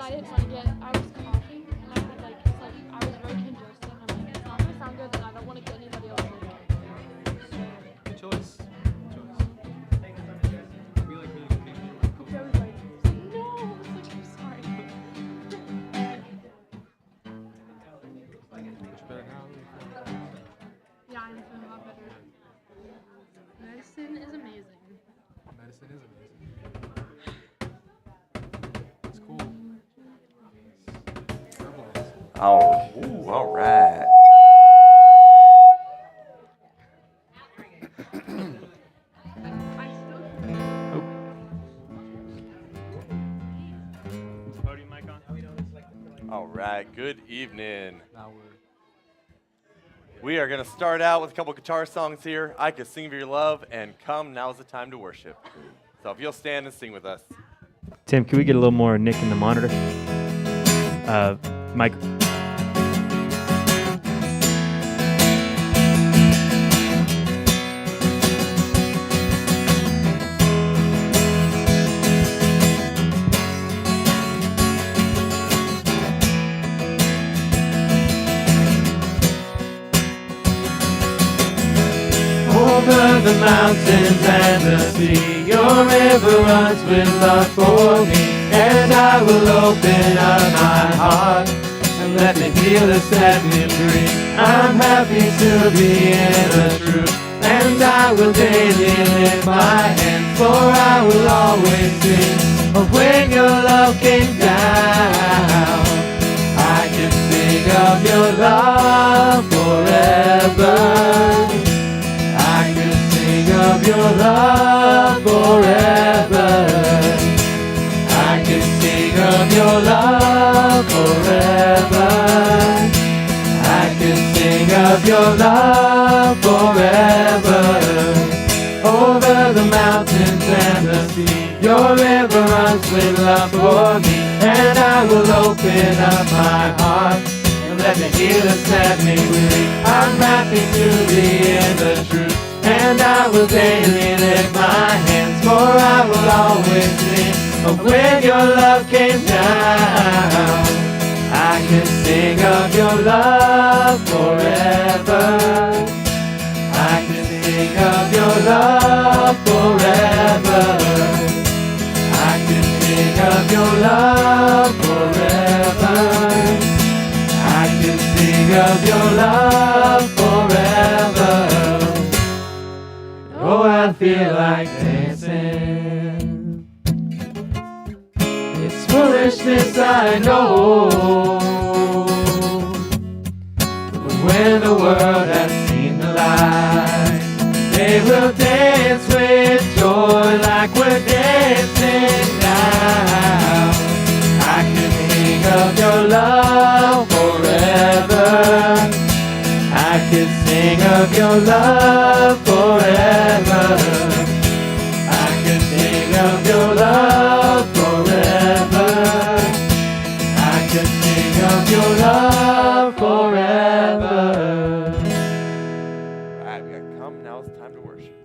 I didn't want to get, I was coughing, and I had like, it's like, I was very congested, and I'm like, it's not going to sound good, and I don't want to get anybody else sick. Good choice. Good choice. We like communication. I was like, no, I was like, I'm sorry. Much better now. Yeah, I'm feeling a lot better. Medicine is amazing. Medicine is amazing. It's cool. Herbal medicine. Oh, ooh, all right. I still Podium mic on? All right, good evening. Now We are going to start out with a couple guitar songs here. I Could Sing of Your Love and Come, Now's the Time to Worship. So if you'll stand and sing with us. Tim, can we get a little more Nick in the monitor? Mike. Over the mountains and the sea, your river runs with love for me. And I will open up my heart and let the healer set me free. I'm happy to be in the truth, and I will daily lift my hands, for I will always sing of when your love came down. I can sing of your love forever. I can sing of your love forever. I can sing of your love forever. I can sing of your love forever. Over the mountains and the sea, your river runs with love for me. And I will open up my heart and let the healer set me free. I'm happy to be in the truth, and I will daily lift my hands, for I will always sing of when your love came down. I can sing of your love forever. I can sing of your love forever. I can sing of your love forever. I can sing of your love forever. Oh, I feel like dancing. It's foolishness, I know, but when the world has seen the light, they will dance with joy like we're dancing now. I can sing of your love forever. I can sing of your love forever. I can sing of your love forever. I can sing of your love forever. All right, we got Come, Now it's Time to Worship.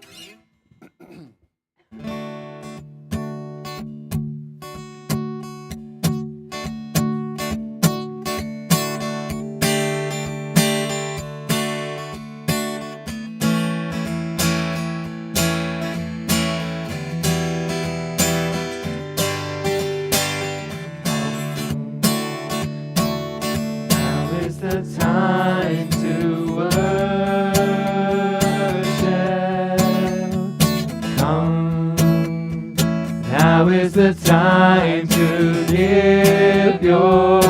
Now is the time to worship. Come. Now is the time to give your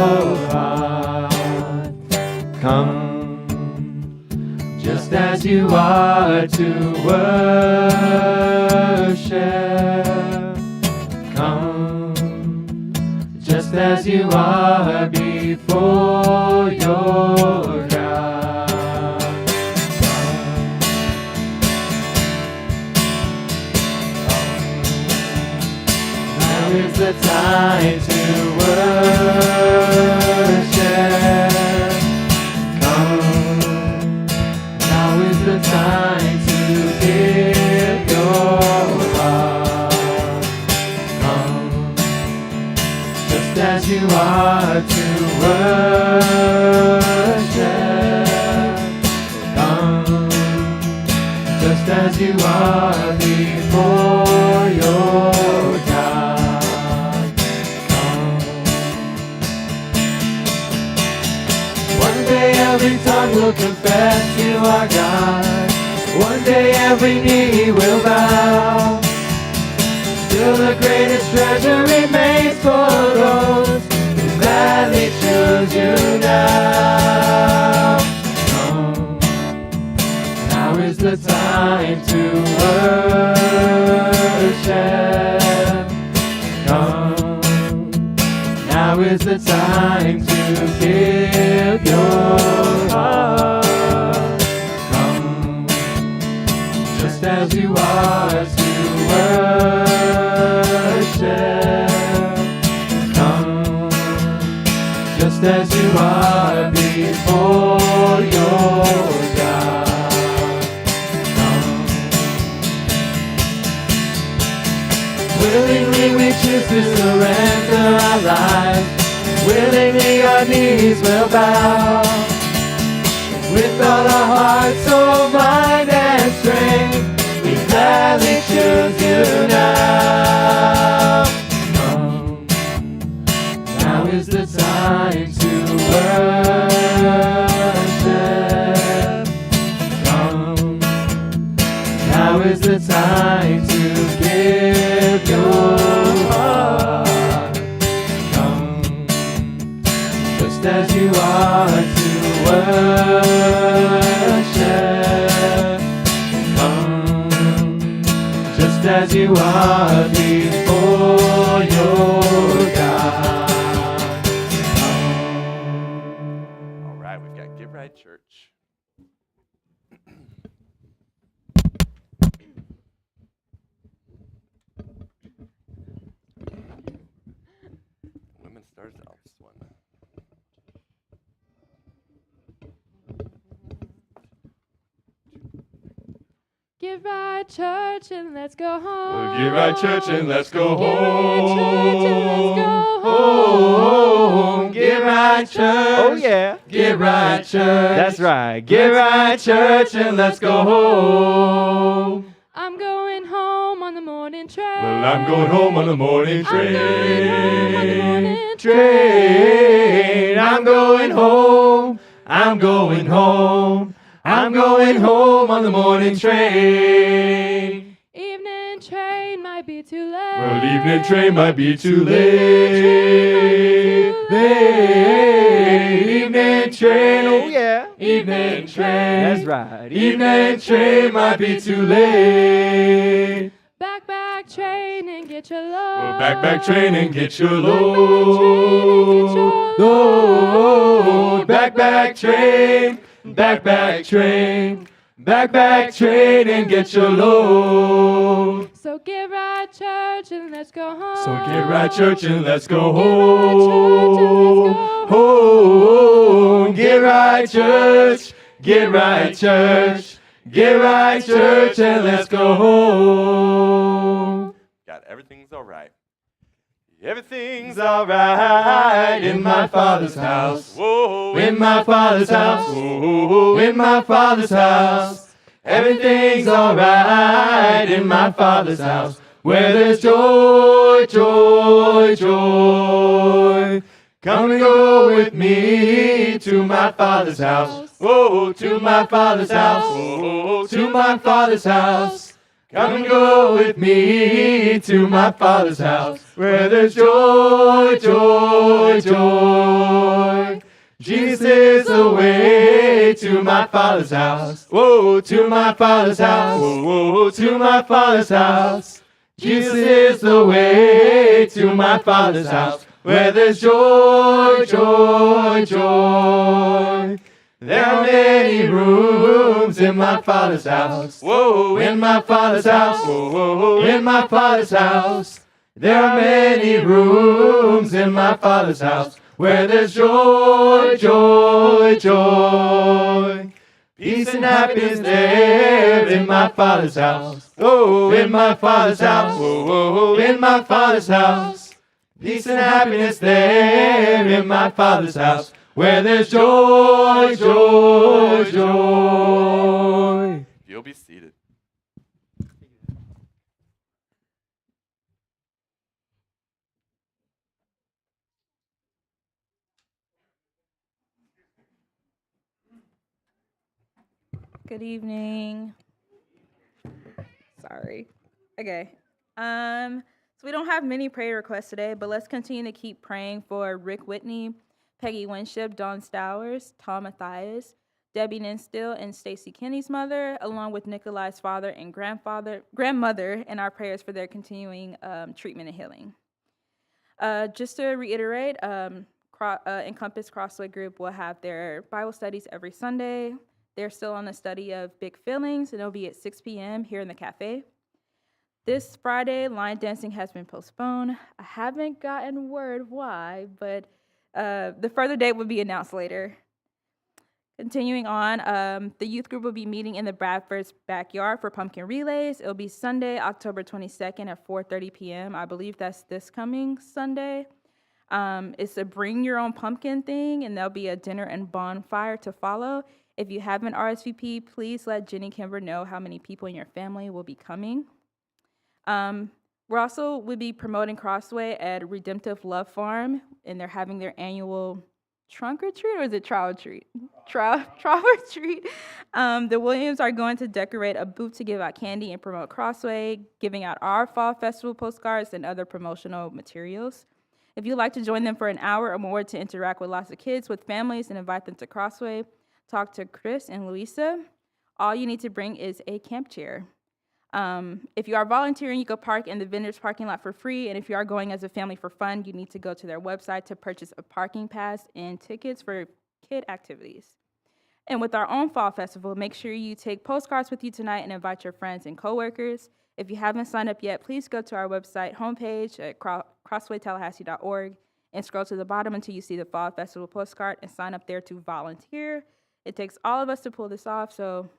heart. Come, just as you are to worship. Come, just as you are before your God. Now is the time to worship. Come, now is the time to give your heart. Come, just just as you are to worship. Come, just as you are before your God. Come. One day every tongue will confess you are God. One day every knee will bow. Still the greatest treasure remains for those who gladly choose you now. Come, now is the time to worship. Come, now is the time to give your heart. Come, just as you are to worship. Come, just as you are before your God. Come. Willingly we choose to surrender our lives. Willingly our knees will bow. With all our heart, soul, mind, and strength, we gladly choose you now. Come, now is the time to worship. Come, now is the time to give your heart. Come, just as you are to worship. Come, just as you are before your God. All right, we've got Get Right Church. Women starts out this one. Get right, church, and let's go home. Get right, church, and let's go Get right, church, and let's go home. Get right, church. Oh, yeah. Get right, church. That's right. Get right, church, and let's go home. I'm going home on the morning train. Well, I'm going home on the morning train. I'm going home on the morning I'm going home. I'm going home on the morning train. Evening train might be too late. Well, evening train might be too late. Evening train, Oh, yeah. evening train. That's right. Evening train might be too late. Back train and get your load. Well, back train and get your load. Load. Back train. Back train. Back train and get your load. So get right, church, and let's go home. So get right, church, and let's go Get right, church, and let's go home. Get right, church. Get right, church. Get right, church, and let's go home. God, everything's all right. Everything's Everything's all right in my Father's house. Whoa, In my Father's house. Whoa, In my Father's house. Everything's all right in my Father's house. Where there's joy, joy, joy. Come and go with me to my Father's house. Oh, to my Father's house. Oh, to my Father's house. Come and go with me to my Father's house. Where there's joy, joy, joy. Jesus is the way to my Father's house. Whoa, to my Father's house. Whoa, to my Father's house. Jesus is the way to my Father's house. Where there's joy, joy, joy. There are many rooms in my Father's house. Whoa, in my Father's house. Whoa, in my Father's house. There are many rooms in my Father's house. Where there's joy, joy, joy. Peace and happiness there in my Father's house. Oh, in my Father's house. Oh, in my Father's house. Peace and happiness there in my Father's house, where there's joy, joy, joy. You'll be seated. Good evening. Sorry. Okay. So we don't have many prayer requests today, but let's continue to keep praying for Rick Whitney, Peggy Winship, Dawn Stowers, Tom Matthias, Debbie Ninstill, and Stacy Kinney's mother, along with Nikolai's father and grandmother, and our prayers for their continuing treatment and healing. Just to reiterate, Encompass CrossWay Group will have their Bible studies every Sunday. They're still on the study of Big Feelings, and it'll be at 6 p.m. here in the cafe. This Friday, line dancing has been postponed. I haven't gotten word why, but the further date will be announced later. Continuing on, the youth group will be meeting in the Bradford's backyard for pumpkin relays. It'll be Sunday, October 22nd at 4:30 p.m. I believe that's this coming Sunday. It's a bring your own pumpkin thing, and there'll be a dinner and bonfire to follow. If you haven't RSVP, please let Jenny Kimber know how many people in your family will be coming. We're also will be promoting CrossWay at Redemptive Love Farm, and they're having their annual trunk or treat, or is it trial treat? Trial or treat. The Williams are going to decorate a booth to give out candy and promote CrossWay, giving out our fall festival postcards and other promotional materials. If you'd like to join them for an hour or more to interact with lots of kids, with families, and invite them to CrossWay, talk to Chris and Louisa. All you need to bring is a camp chair. If you are volunteering, you can park in the vendor's parking lot for free, and if you are going as a family for fun, you need to go to their website to purchase a parking pass and tickets for kid activities. And with our own fall festival, make sure you take postcards with you tonight and invite your friends and coworkers. If you haven't signed up yet, please go to our website homepage at crosswaytallahassee.org and scroll to the bottom until you see the fall festival postcard and sign up there to volunteer. It takes all of us to pull this off, so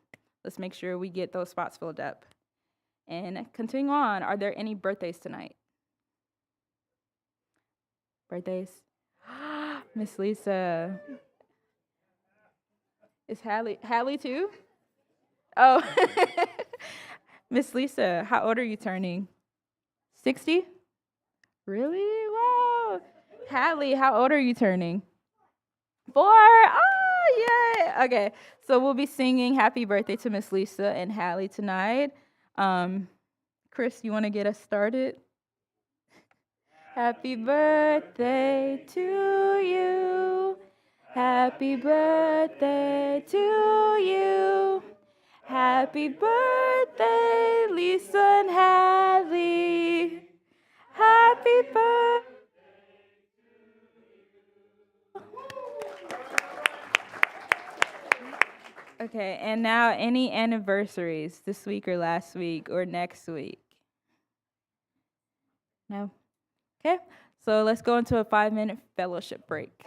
let's make sure we get those spots filled up. And continuing on, are there any birthdays tonight? Birthdays? Miss Lisa. Is Hallie too? Oh. Miss Lisa, how old are you turning? 60? Really? Wow. Hallie, how old are you turning? 4? Oh, yay. Okay, so we'll be singing Happy Birthday to Miss Lisa and Hallie tonight. Chris, you want to get us started? Happy birthday to you. Happy birthday to you. Happy birthday, Lisa and Hallie. Happy birthday. Okay, and now any anniversaries this week or last week or next week? No? Okay, so let's go into a 5-minute fellowship break.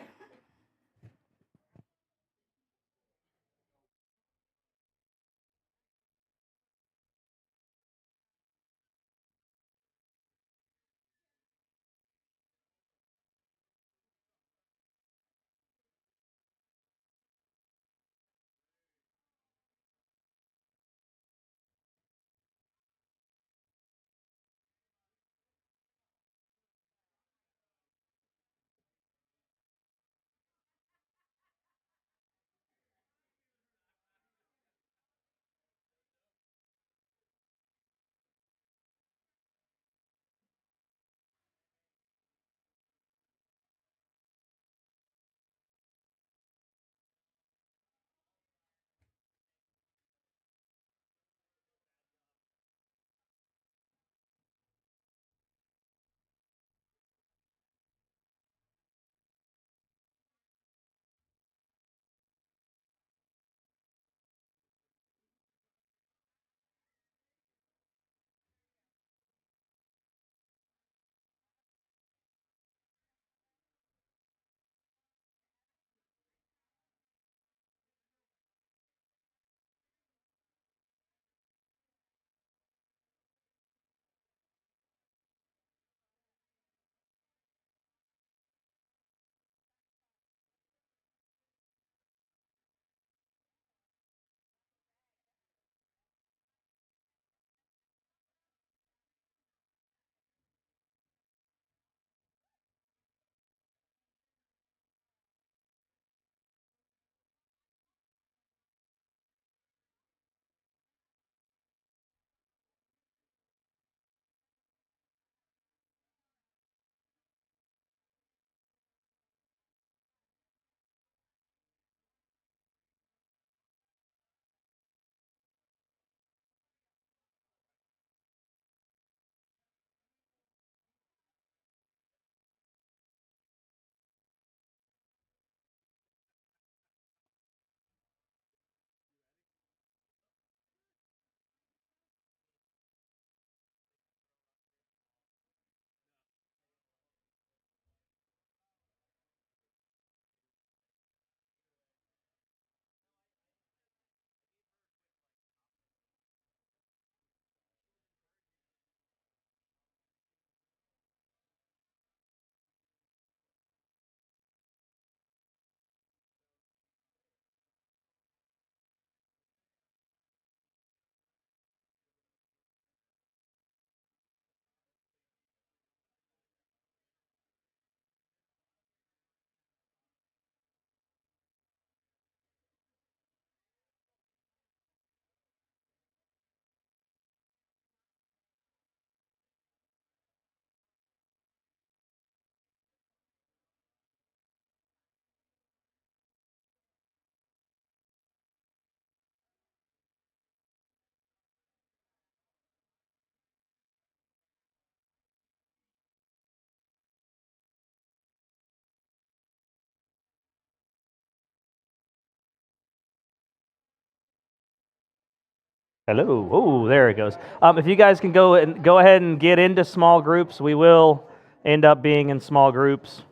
Hello. Oh, there it goes. If you guys can go ahead and get into small groups, we will end up being in small groups.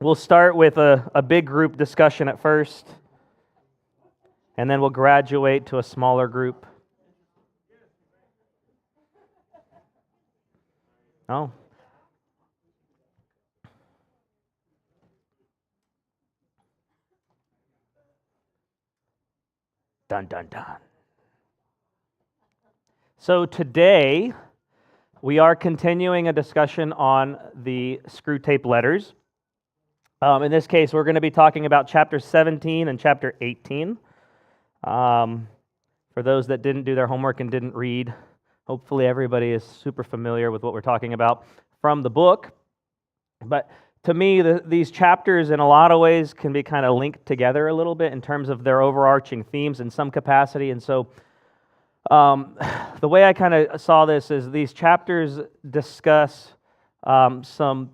We'll start with a big group discussion at first, and then we'll graduate to a smaller group. Oh. Dun, dun, dun. So today, we are continuing a discussion on the screw tape letters. In this case, we're going to be talking about chapter 17 and chapter 18. For those that didn't do their homework and didn't read, hopefully everybody is super familiar with what we're talking about from the book. But to me, these chapters in a lot of ways can be kind of linked together a little bit in terms of their overarching themes in some capacity. And so the way I kind of saw this is these chapters discuss some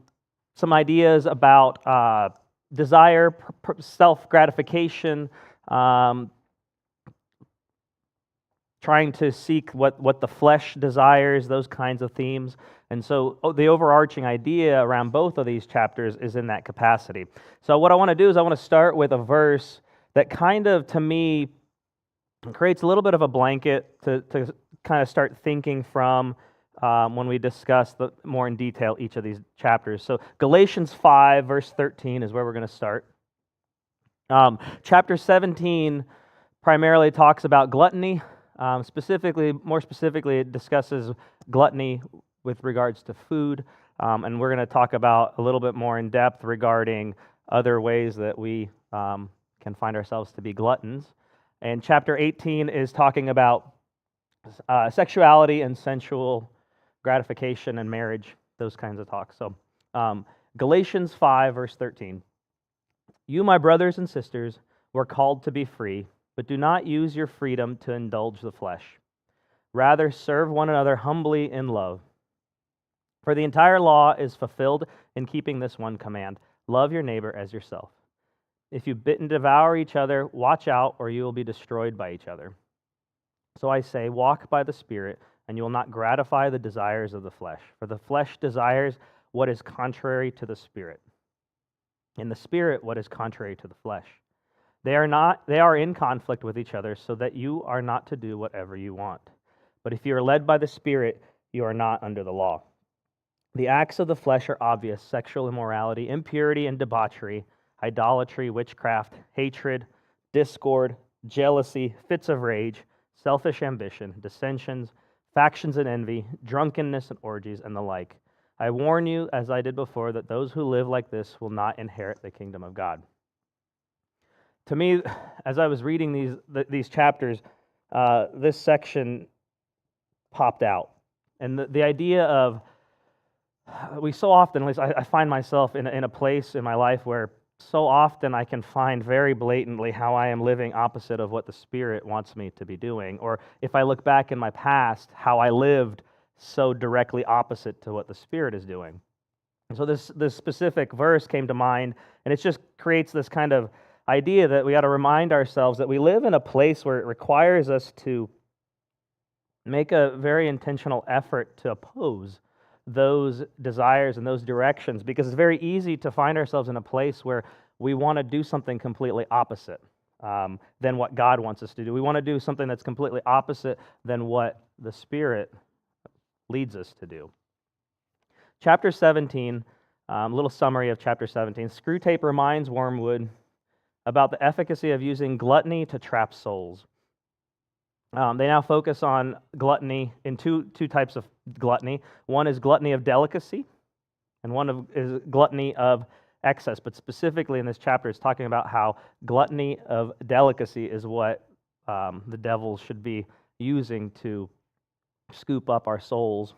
ideas about desire, self-gratification, trying to seek what the flesh desires, those kinds of themes. And so the overarching idea around both of these chapters is in that capacity. So what I want to do is I want to start with a verse that kind of, to me, creates a little bit of a blanket to kind of start thinking from when we discuss more in detail each of these chapters. So Galatians 5, verse 13 is where we're going to start. Chapter 17 primarily talks about gluttony. More specifically, it discusses gluttony with regards to food, and we're going to talk about a little bit more in depth regarding other ways that we can find ourselves to be gluttons. And chapter 18 is talking about sexuality and sensual gratification and marriage, those kinds of talks. So Galatians 5, verse 13. You, my brothers and sisters, were called to be free, but do not use your freedom to indulge the flesh. Rather, serve one another humbly in love. For the entire law is fulfilled in keeping this one command: love your neighbor as yourself. If you bit and devour each other, watch out, or you will be destroyed by each other. So I say, walk by the Spirit, and you will not gratify the desires of the flesh. For the flesh desires what is contrary to the Spirit, and the Spirit what is contrary to the flesh. They are in conflict with each other, so that you are not to do whatever you want. But if you are led by the Spirit, you are not under the law. The acts of the flesh are obvious: sexual immorality, impurity and debauchery, idolatry, witchcraft, hatred, discord, jealousy, fits of rage, selfish ambition, dissensions, factions and envy, drunkenness and orgies, and the like. I warn you, as I did before, that those who live like this will not inherit the kingdom of God. To me, as I was reading these chapters, this section popped out. And the idea of, we so often, at least I find myself in a place in my life where so often I can find very blatantly how I am living opposite of what the Spirit wants me to be doing. Or if I look back in my past, how I lived so directly opposite to what the Spirit is doing. And so this specific verse came to mind, and it just creates this kind of idea that we got to remind ourselves that we live in a place where it requires us to make a very intentional effort to oppose those desires and those directions, because it's very easy to find ourselves in a place where we want to do something completely opposite than what God wants us to do. We want to do something that's completely opposite than what the Spirit leads us to do. Chapter 17, a little summary of chapter 17. Screw tape reminds Wormwood about the efficacy of using gluttony to trap souls. They now focus on gluttony in two types of gluttony. One is gluttony of delicacy, and one is gluttony of excess. But specifically in this chapter, it's talking about how gluttony of delicacy is what the devil should be using to scoop up our souls.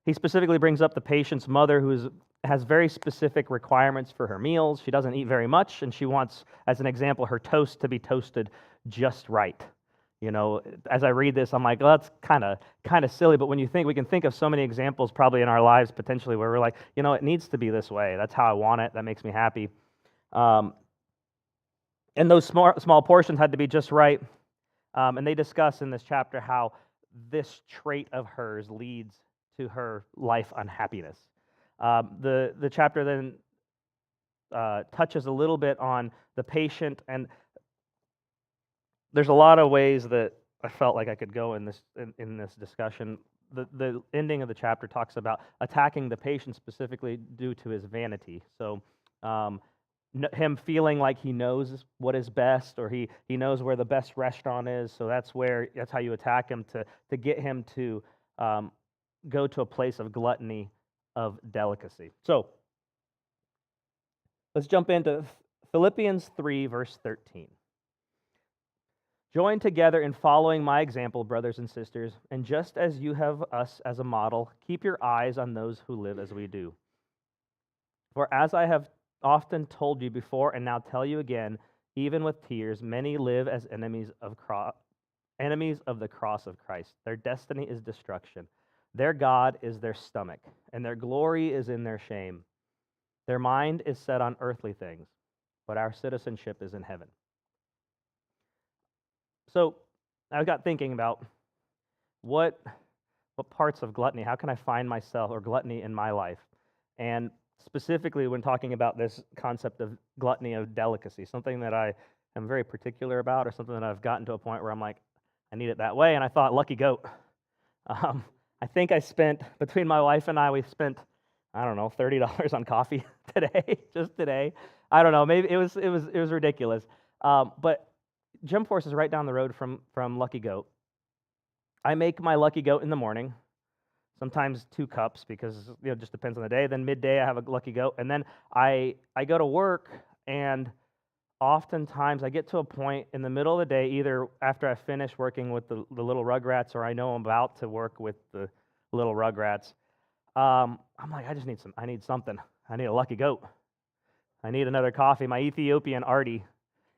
He specifically brings up the patient's mother, who has very specific requirements for her meals. She doesn't eat very much, and she wants, as an example, her toast to be toasted just right. You know, as I read this, I'm like, well, that's kind of silly. But when you think, we can think of so many examples probably in our lives potentially where we're like, you know, it needs to be this way. That's how I want it. That makes me happy. And those small portions had to be just right. And they discuss in this chapter how this trait of hers leads to her life unhappiness. The chapter then touches a little bit on the patient, and there's a lot of ways that I felt like I could go in this discussion. The ending of the chapter talks about attacking the patient specifically due to his vanity. So him feeling like he knows what is best, or he knows where the best restaurant is. So that's how you attack him to get him to go to a place of gluttony, of delicacy. So let's jump into Philippians 3, verse 13. Join together in following my example, brothers and sisters, and just as you have us as a model, keep your eyes on those who live as we do. For as I have often told you before and now tell you again, even with tears, many live as enemies of the cross of Christ. Their destiny is destruction. Their God is their stomach, and their glory is in their shame. Their mind is set on earthly things, but our citizenship is in heaven. So I got thinking about what parts of gluttony, how can I find myself or gluttony in my life? And specifically when talking about this concept of gluttony of delicacy, something that I am very particular about, or something that I've gotten to a point where I'm like, I need it that way, and I thought lucky goat. I think I spent, between my wife and I, we spent, I don't know, $30 on coffee today, just today. I don't know, maybe it was ridiculous. But Gym Force is right down the road from Lucky Goat. I make my Lucky Goat in the morning, sometimes 2 cups because it just depends on the day. Then midday I have a Lucky Goat, and then I go to work, and oftentimes I get to a point in the middle of the day, either after I finish working with the little Rugrats, or I know I'm about to work with the little Rugrats. I'm like, I need something. I need a Lucky Goat. I need another coffee, my Ethiopian Artie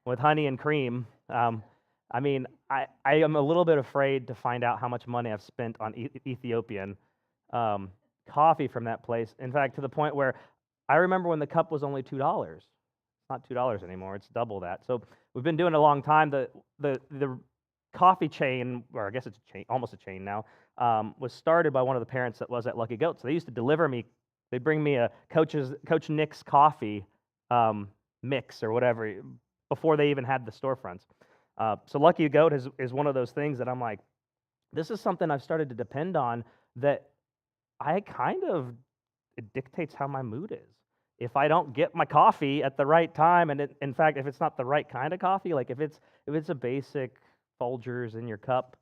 with honey and cream. I mean, I am a little bit afraid to find out how much money I've spent on Ethiopian coffee from that place. In fact, to the point where I remember when the cup was only $2. It's not $2 anymore. It's double that. So we've been doing it a long time. The coffee chain, or I guess it's a chain, almost a chain now, was started by one of the parents that was at Lucky Goat. So they used to deliver me. They'd bring me a Coach Nick's coffee mix or whatever before they even had the storefronts. So Lucky Goat is one of those things that I'm like, this is something I've started to depend on, that it dictates how my mood is. If I don't get my coffee at the right time, and in fact, if it's not the right kind of coffee, like if it's a basic Folgers in your cup,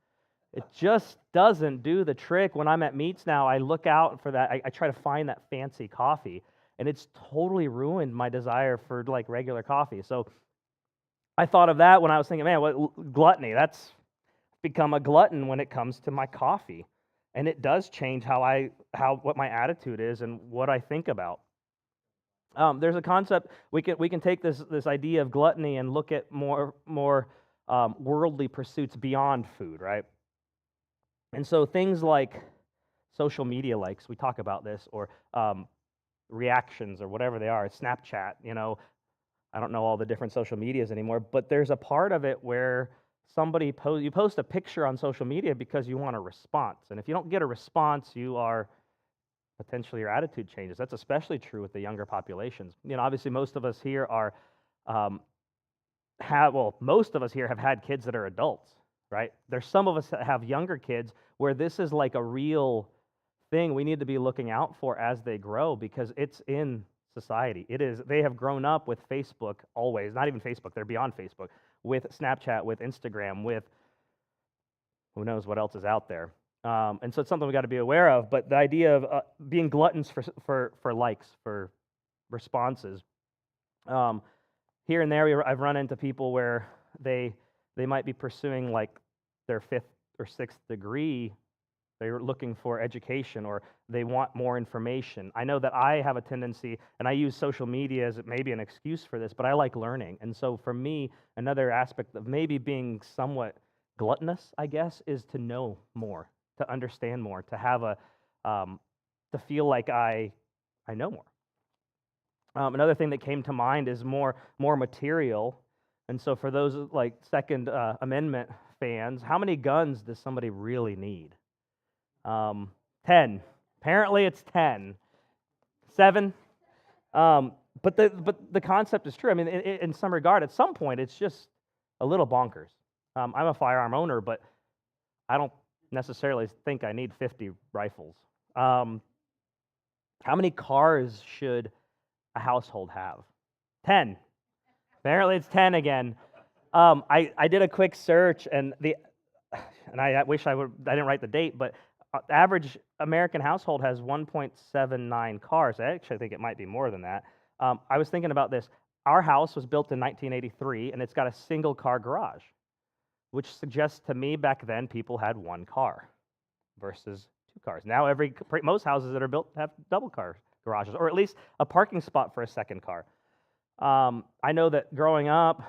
it just doesn't do the trick. When I'm at meets now, I look out for that. I try to find that fancy coffee, and it's totally ruined my desire for like regular coffee. So I thought of that when I was thinking, man, what gluttony? That's become a glutton when it comes to my coffee, and it does change what my attitude is and what I think about. There's a concept we can take this idea of gluttony and look at more worldly pursuits beyond food, right? And so things like social media likes, we talk about this, or reactions, or whatever they are, Snapchat, I don't know all the different social medias anymore, but there's a part of it where you post a picture on social media because you want a response. And if you don't get a response, potentially your attitude changes. That's especially true with the younger populations. Obviously most of us here most of us here have had kids that are adults, right? There's some of us that have younger kids where this is like a real thing we need to be looking out for as they grow, because it's in society. They have grown up with Facebook always, not even Facebook, they're beyond Facebook, with Snapchat, with Instagram, with who knows what else is out there. And so it's something we got to be aware of. But the idea of being gluttons for likes, for responses. Here and there, I've run into people where they might be pursuing like their 5th or 6th degree. They're looking for education, or they want more information. I know that I have a tendency, and I use social media as maybe an excuse for this, but I like learning. And so for me, another aspect of maybe being somewhat gluttonous, I guess, is to know more, to understand more, to have to feel like I know more. Another thing that came to mind is more material. And so for those like Second Amendment fans, how many guns does somebody really need? 10. Apparently it's 10. 7. But the concept is true. I mean, in some regard, at some point, it's just a little bonkers. I'm a firearm owner, but I don't necessarily think I need 50 rifles. How many cars should a household have? 10. Apparently it's 10 again. I did a quick search, and I wish I didn't write the date, but the average American household has 1.79 cars. I actually think it might be more than that. I was thinking about this. Our house was built in 1983, and it's got a single car garage, which suggests to me back then people had one car versus 2 cars. Now most houses that are built have double car garages, or at least a parking spot for a second car. I know that growing up,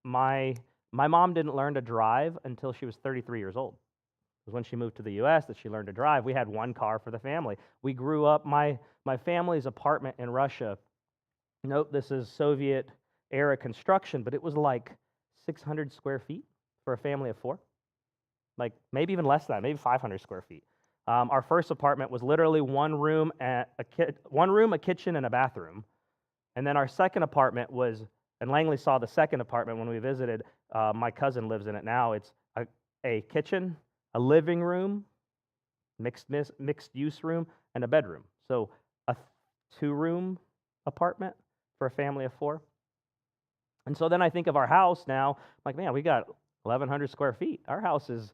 my mom didn't learn to drive until she was 33 years old. It was when she moved to the U.S. that she learned to drive. We had one car for the family. We grew up, my family's apartment in Russia, note this is Soviet-era construction, but it was like 600 square feet for a family of 4. Like maybe even less than that, maybe 500 square feet. Our first apartment was literally one room, a kitchen, and a bathroom. And then our second apartment was, and Langley saw the second apartment when we visited. My cousin lives in it now. It's a kitchen, a living room, mixed use room, and a bedroom. So a 2-room apartment for a family of 4. And so then I think of our house now, like, man, we got 1,100 square feet. Our house is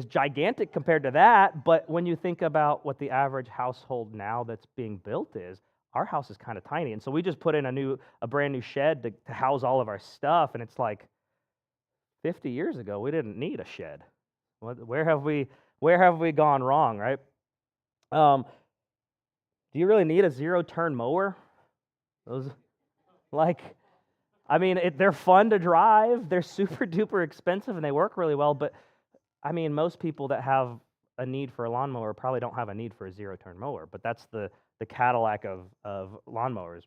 gigantic compared to that, but when you think about what the average household now that's being built is, our house is kind of tiny. And so we just put in a brand new shed to house all of our stuff, and it's like 50 years ago we didn't need a shed. Where have we gone wrong, right? Do you really need a 0-turn mower? They're fun to drive, they're super duper expensive, and they work really well, but I mean, most people that have a need for a lawnmower probably don't have a need for a 0-turn mower, but that's the Cadillac of lawnmowers.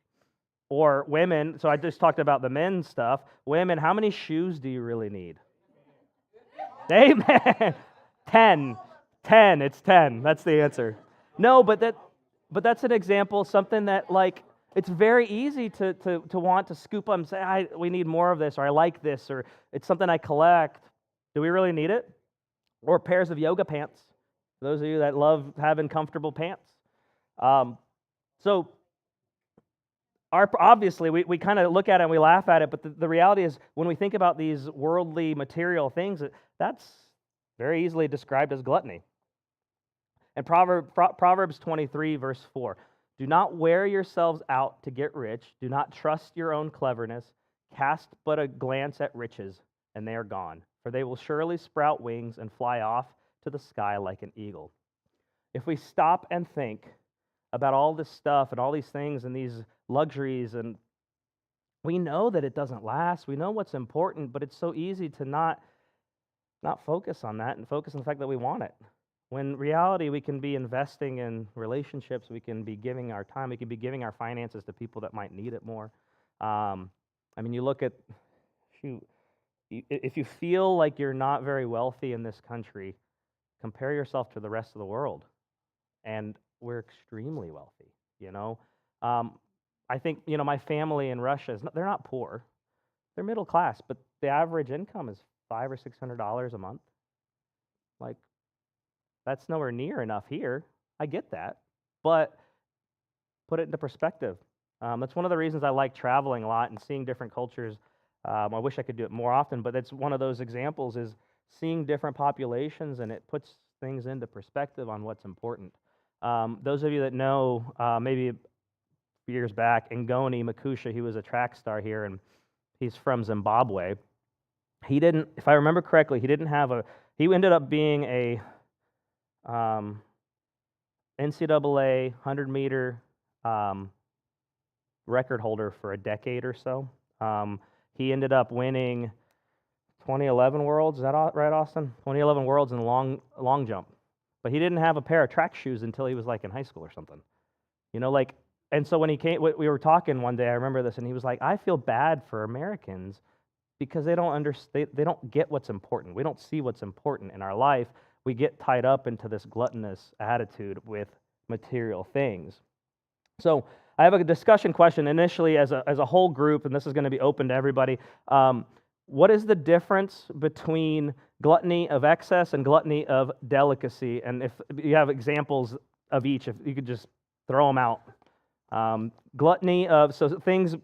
Or women, so I just talked about the men's stuff. Women, how many shoes do you really need? Amen. 10. It's 10. That's the answer. No, but that's an example, something that, like, it's very easy to want to scoop up and say, we need more of this, or I like this, or it's something I collect. Do we really need it? Or pairs of yoga pants, those of you that love having comfortable pants. So obviously, we kind of look at it and we laugh at it, but the reality is when we think about these worldly material things, that's very easily described as gluttony. And Proverbs 23, verse 4, do not wear yourselves out to get rich. Do not trust your own cleverness. Cast but a glance at riches, and they are gone. For they will surely sprout wings and fly off to the sky like an eagle. If we stop and think about all this stuff and all these things and these luxuries, and we know that it doesn't last, we know what's important, but it's so easy to not focus on that and focus on the fact that we want it. When in reality, we can be investing in relationships, we can be giving our time, we can be giving our finances to people that might need it more. You look at, if you feel like you're not very wealthy in this country, compare yourself to the rest of the world. And we're extremely wealthy, I think, my family in Russia, they're not poor. They're middle class, but the average income is $500 or $600 a month. Like, that's nowhere near enough here. I get that. But put it into perspective. That's one of the reasons I like traveling a lot and seeing different cultures. I wish I could do it more often, but it's one of those examples is seeing different populations, and it puts things into perspective on what's important. Those of you that know, maybe years back, Ngoni Makusha, he was a track star here, and he's from Zimbabwe. He didn't, if I remember correctly, he ended up being a NCAA 100-meter record holder for a decade or so. He ended up winning 2011 Worlds. Is that right, Austin? 2011 Worlds in long jump. But he didn't have a pair of track shoes until he was like in high school or something. And so when he came, we were talking one day, I remember this, and he was like, I feel bad for Americans because they don't understand, they don't get what's important. We don't see what's important in our life. We get tied up into this gluttonous attitude with material things. So I have a discussion question initially as a whole group, and this is going to be open to everybody. What is the difference between gluttony of excess and gluttony of delicacy? And if you have examples of each, if you could just throw them out. Gluttony of, so things,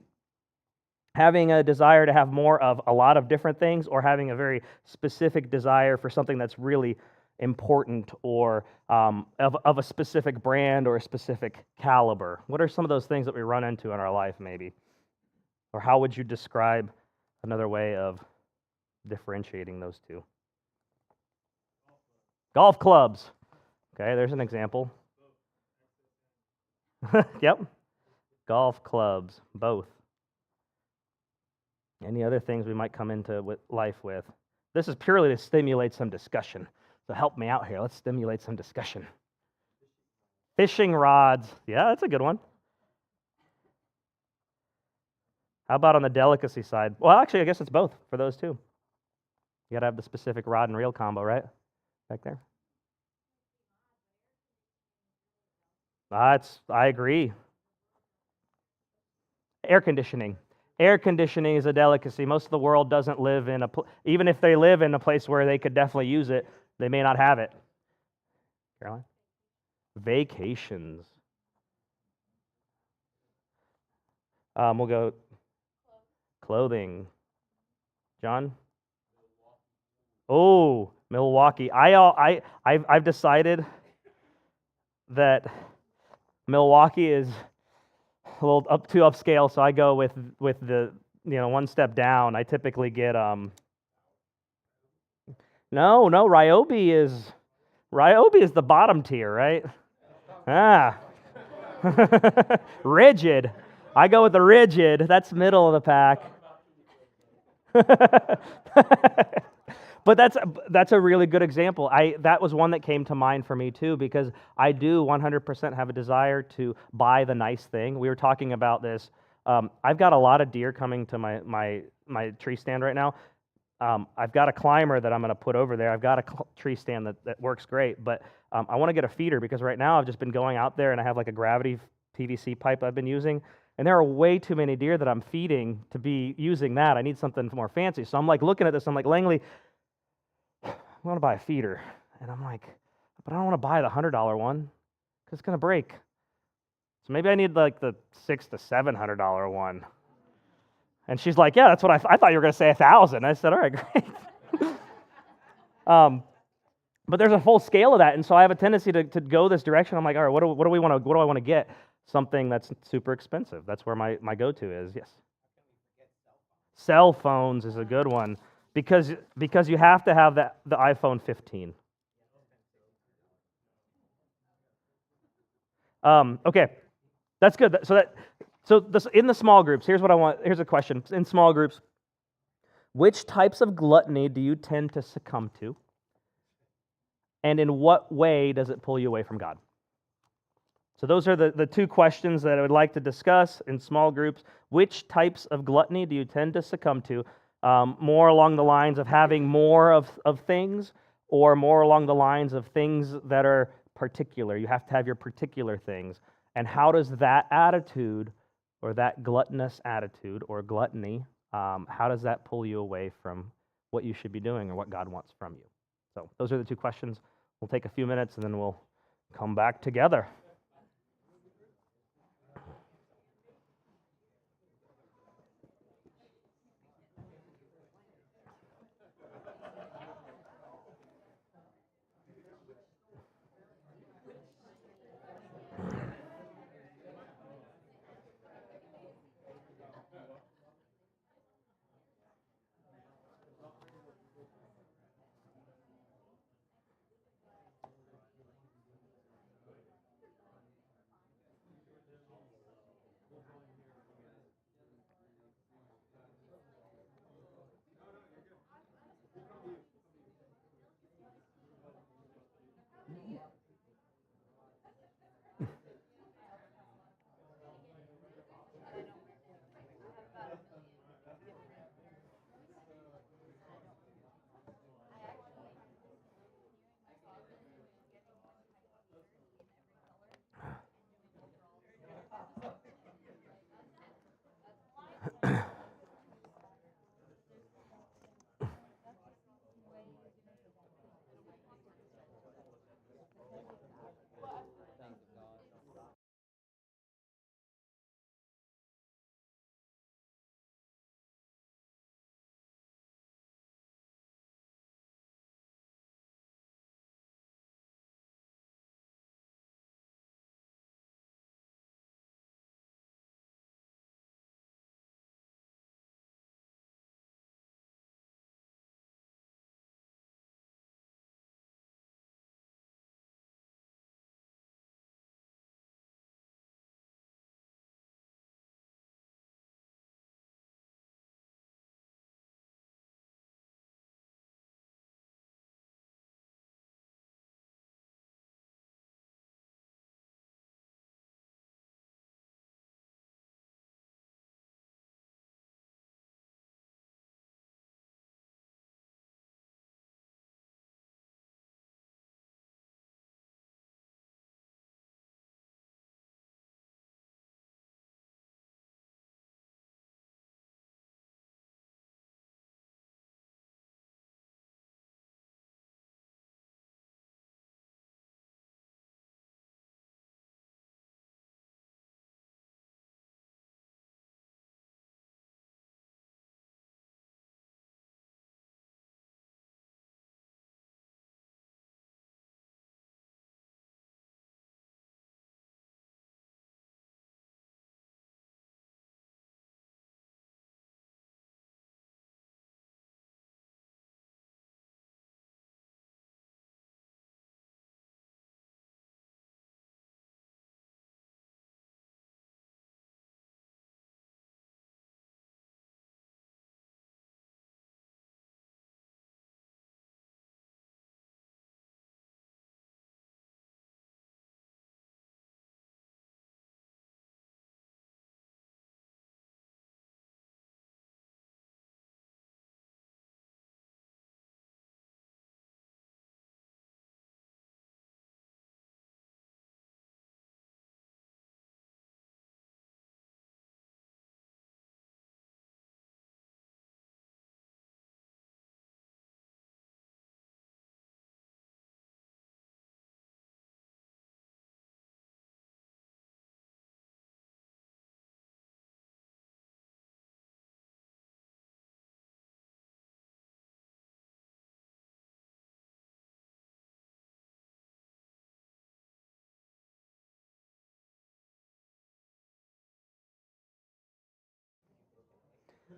having a desire to have more of a lot of different things, or having a very specific desire for something that's really important, or of a specific brand or a specific caliber. What are some of those things that we run into in our life, maybe? Or how would you describe another way of differentiating those two? Golf clubs. Okay, there's an example. Yep. Golf clubs, both. Any other things we might come into life with? This is purely to stimulate some discussion. So help me out here. Let's stimulate some discussion. Fishing rods. Yeah, that's a good one. How about on the delicacy side? Well, actually, I guess it's both for those two. You got to have the specific rod and reel combo, right? Back there. I agree. Air conditioning. Air conditioning is a delicacy. Most of the world doesn't live in even if they live in a place where they could definitely use it, they may not have it. Caroline? Vacations. We'll go clothing. John? Oh, Milwaukee. I've decided that Milwaukee is a little too upscale, so I go with the one step down. I typically get Ryobi is the bottom tier, right? Rigid. I go with the rigid. That's middle of the pack. But that's a really good example. That was one that came to mind for me too, because I do 100% have a desire to buy the nice thing. We were talking about this. I've got a lot of deer coming to my tree stand right now. I've got a climber that I'm going to put over there. I've got a tree stand that works great, but I want to get a feeder, because right now I've just been going out there and I have like a gravity PVC pipe I've been using, and there are way too many deer that I'm feeding to be using that. I need something more fancy. So I'm like looking at this, I'm like, Langley, I want to buy a feeder. And I'm like, but I don't want to buy the $100 one because it's going to break. So maybe I need like the $600 to $700 one. And she's like, yeah, that's what I thought you were going to say $1,000. I said, all right, great. But there's a full scale of that. And so I have a tendency to go this direction. I'm like, all right, what do I want to get? Something that's super expensive. That's where my go-to is, yes. Cell phones is a good one. Because you have to have the iPhone 15. Okay, that's good. In the small groups, here's what I want. Here's a question. In small groups, which types of gluttony do you tend to succumb to? And in what way does it pull you away from God? So those are the two questions that I would like to discuss in small groups. Which types of gluttony do you tend to succumb to? More along the lines of having more of things, or more along the lines of things that are particular. You have to have your particular things. And how does that attitude, or that gluttonous attitude, or gluttony, how does that pull you away from what you should be doing or what God wants from you? So those are the two questions. We'll take a few minutes and then we'll come back together.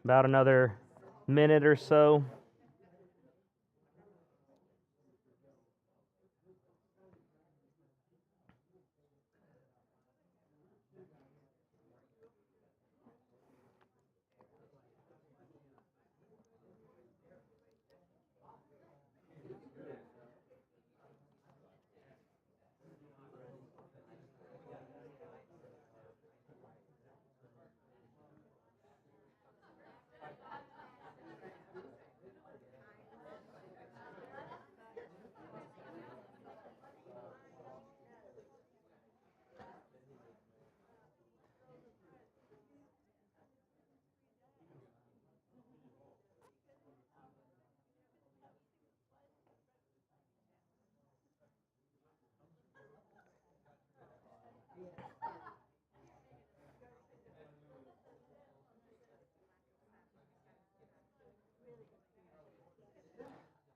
About another minute or so.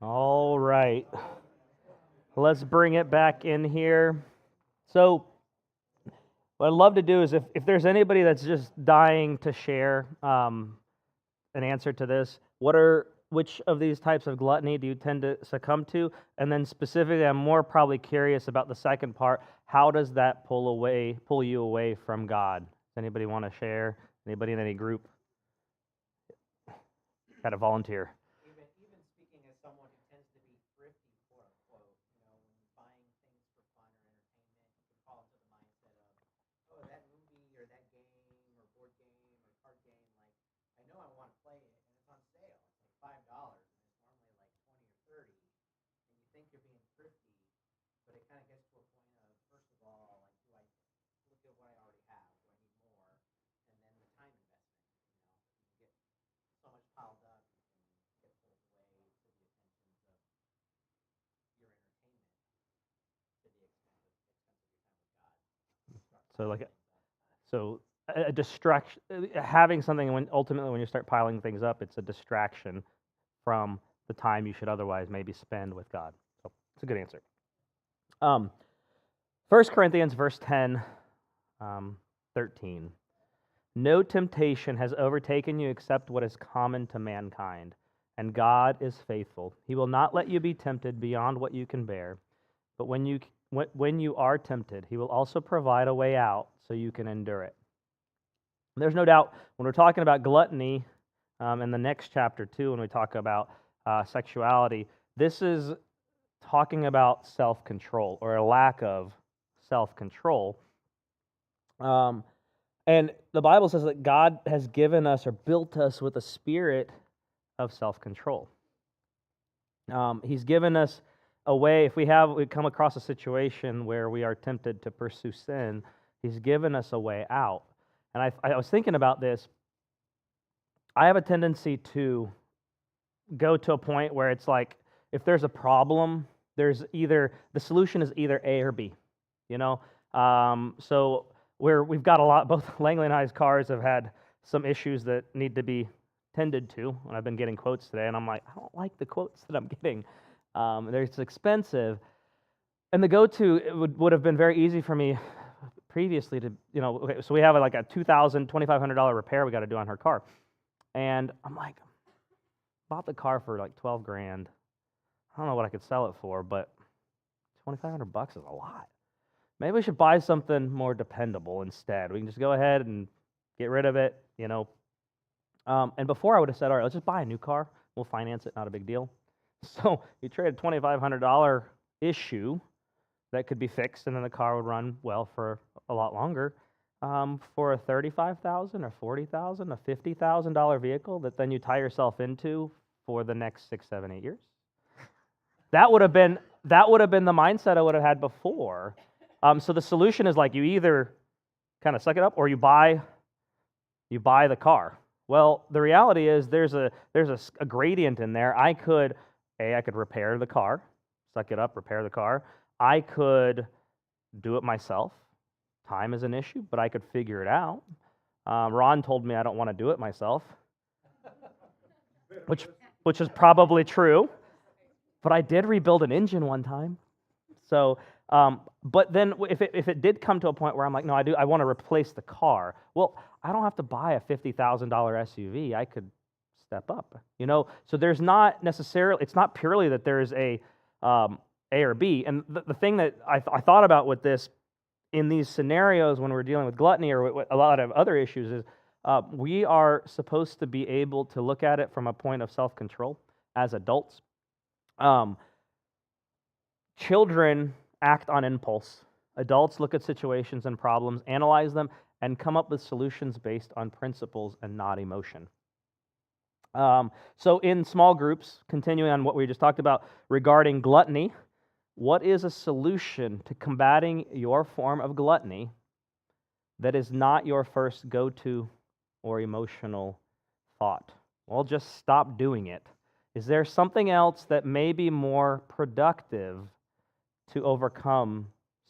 All right. Let's bring it back in here. So, what I'd love to do is if there's anybody that's just dying to share an answer to this, which of these types of gluttony do you tend to succumb to? And then specifically, I'm more probably curious about the second part. How does that pull you away from God? Does anybody want to share? Anybody in any group? Got to volunteer. Even speaking as someone who tends to be thrifty, quote unquote, when buying things for fun or entertainment, you can fall into the mindset of, oh, that movie or that game or board game or card game, like, I know I want to play it and it's on sale. It's like $5 and it's normally like 20 or 30, and you think you're being thrifty, but it kind of gets to a point of, first of all, like, do I look at what I already have? Do I need more? And then the time investment, you get so much piled up, you can get pulled away to the attentions of your entertainment to the expense of your time with God. So a distraction, having something when you start piling things up, it's a distraction from the time you should otherwise maybe spend with God. So it's a good answer. 1 Corinthians verse 10, 13. No temptation has overtaken you except what is common to mankind, and God is faithful. He will not let you be tempted beyond what you can bear, but when you are tempted, He will also provide a way out so you can endure it. There's no doubt when we're talking about gluttony in the next chapter too, when we talk about sexuality, this is talking about self-control or a lack of self-control. And the Bible says that God has given us or built us with a spirit of self-control. He's given us a way, if we come across a situation where we are tempted to pursue sin, He's given us a way out. And I was thinking about this. I have a tendency to go to a point where it's like, if there's a problem, the solution is either A or B, So we've got a lot, both Langley and I's cars have had some issues that need to be tended to, and I've been getting quotes today, and I'm like, I don't like the quotes that I'm getting. It's expensive. And the go-to, it would have been very easy for me previously to, okay, so we have like a $2,000, $2,500 repair we got to do on her car. And I'm like, bought the car for like $12,000. I don't know what I could sell it for, but $2,500 is a lot. Maybe we should buy something more dependable instead. We can just go ahead and get rid of it, And before I would have said, all right, let's just buy a new car. We'll finance it, not a big deal. So you trade a $2,500 issue that could be fixed, and then the car would run well for a lot longer, for a $35,000 or $40,000, a $50,000 vehicle that then you tie yourself into for the next 6, 7, 8 years. That would have been the mindset I would have had before. So the solution is like you either kind of suck it up or you buy the car. Well, the reality is there's a gradient in there. I could repair the car, suck it up, repair the car. I could do it myself. Time is an issue, but I could figure it out. Ron told me I don't want to do it myself, which is probably true. But I did rebuild an engine one time. So, but then if it did come to a point where I'm like, no, I want to replace the car. Well, I don't have to buy a $50,000 SUV. I could step up. You know, so there's not necessarily, it's not purely that there's a or B. And the thing that I thought about with this in these scenarios when we're dealing with gluttony or with a lot of other issues is we are supposed to be able to look at it from a point of self-control as adults. Children act on impulse. Adults look at situations and problems, analyze them, and come up with solutions based on principles and not emotion. So in small groups, continuing on what we just talked about regarding gluttony, what is a solution to combating your form of gluttony that is not your first go-to or emotional thought? Well, just stop doing it. Is there something else that may be more productive to overcome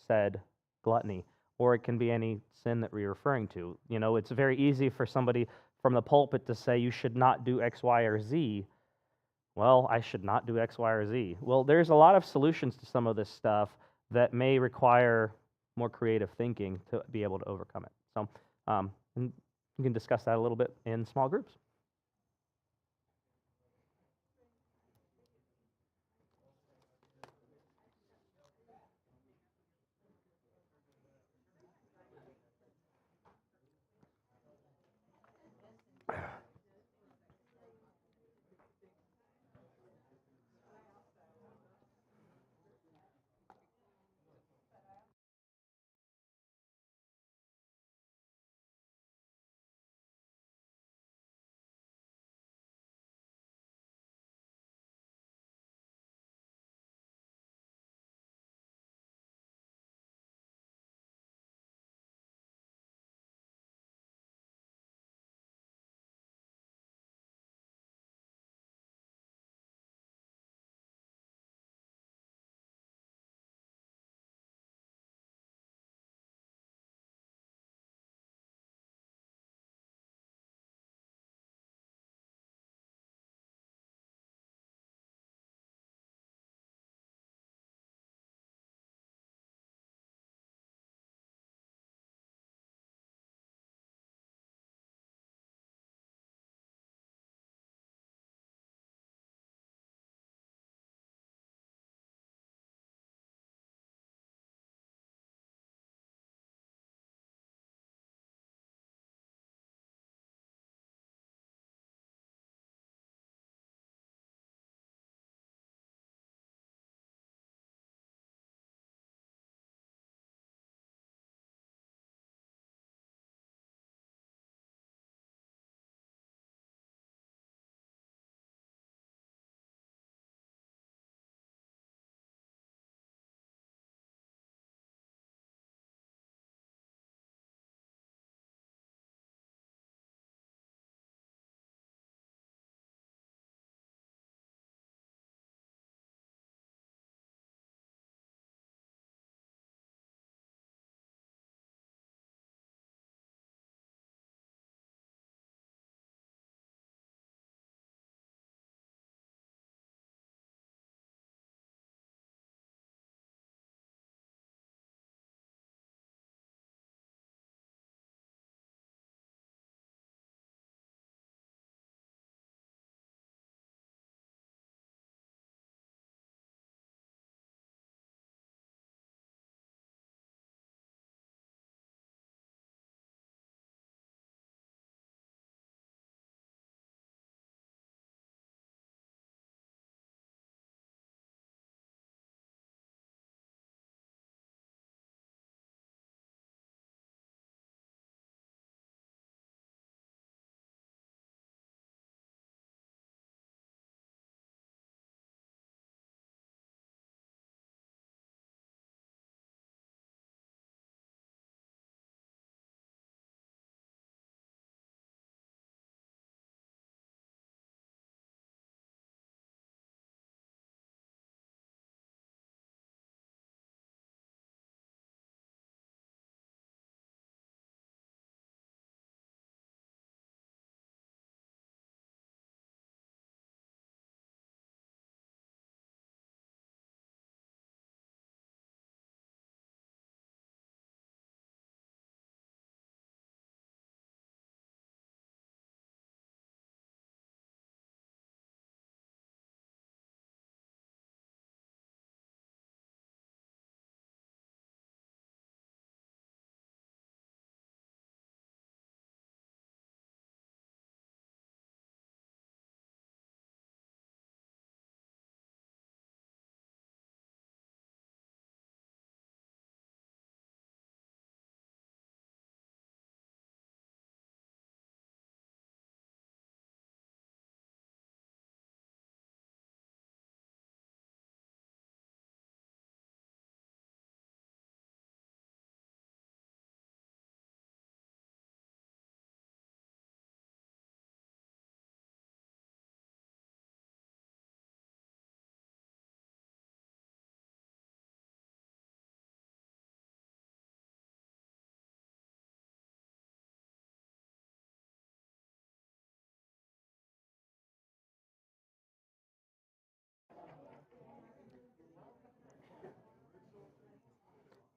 said gluttony? Or it can be any sin that we're referring to. You know, it's very easy for somebody from the pulpit to say you should not do X, Y, or Z. Well, I should not do X, Y, or Z. Well, there's a lot of solutions to some of this stuff that may require more creative thinking to be able to overcome it. So and you can discuss that a little bit in small groups.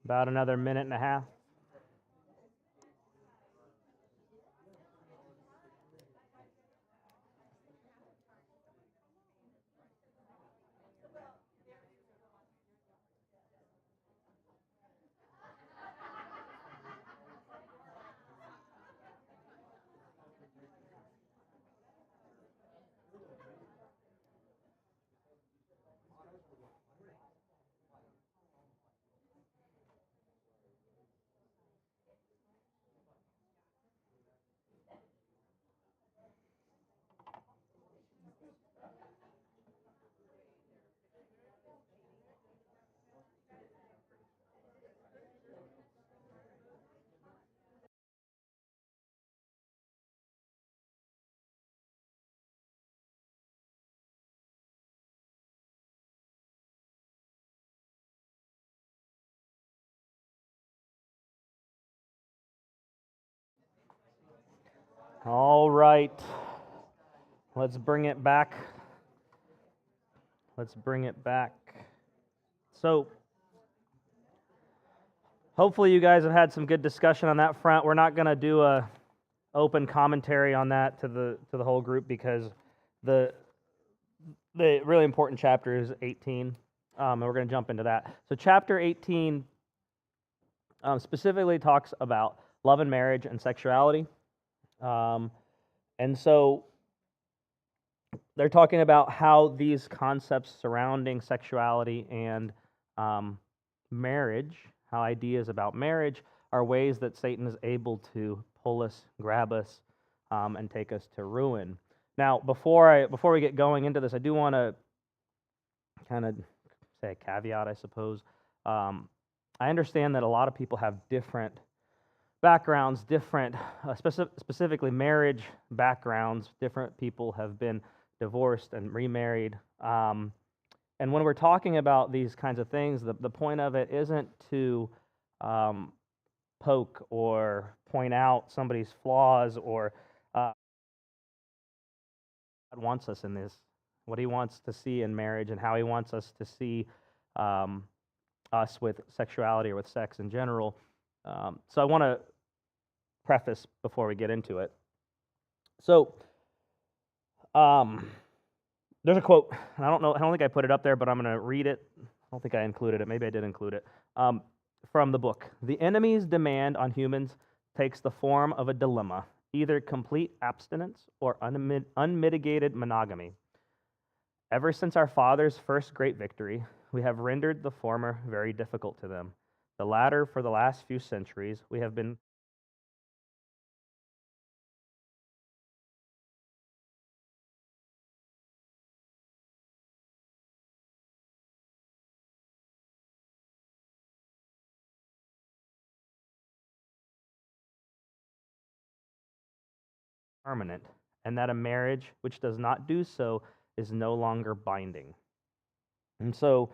About another minute and a half. All right. Let's bring it back. Let's bring it back. So, hopefully you guys have had some good discussion on that front. We're not going to do a open commentary on that to the whole group because the really important chapter is 18, and we're going to jump into that. So chapter 18 specifically talks about love and marriage and sexuality, and so they're talking about how these concepts surrounding sexuality and marriage, how ideas about marriage are ways that Satan is able to pull us, grab us, and take us to ruin. Now, before we get going into this, I do want to kind of say a caveat, I suppose. I understand that a lot of people have different backgrounds, different, specifically marriage backgrounds. Different people have been divorced and remarried. And when we're talking about these kinds of things, the point of it isn't to poke or point out somebody's flaws or God wants us in this, what He wants to see in marriage, and how He wants us to see us with sexuality or with sex in general. So I want to preface before we get into it. So there's a quote, and I don't think I put it up there, but I'm going to read it. I don't think I included it. Maybe I did include it. From the book. The enemy's demand on humans takes the form of a dilemma, either complete abstinence or unmitigated monogamy. Ever since our fathers' first great victory, we have rendered the former very difficult to them. The latter, for the last few centuries, we have been permanent, and that a marriage which does not do so is no longer binding. And so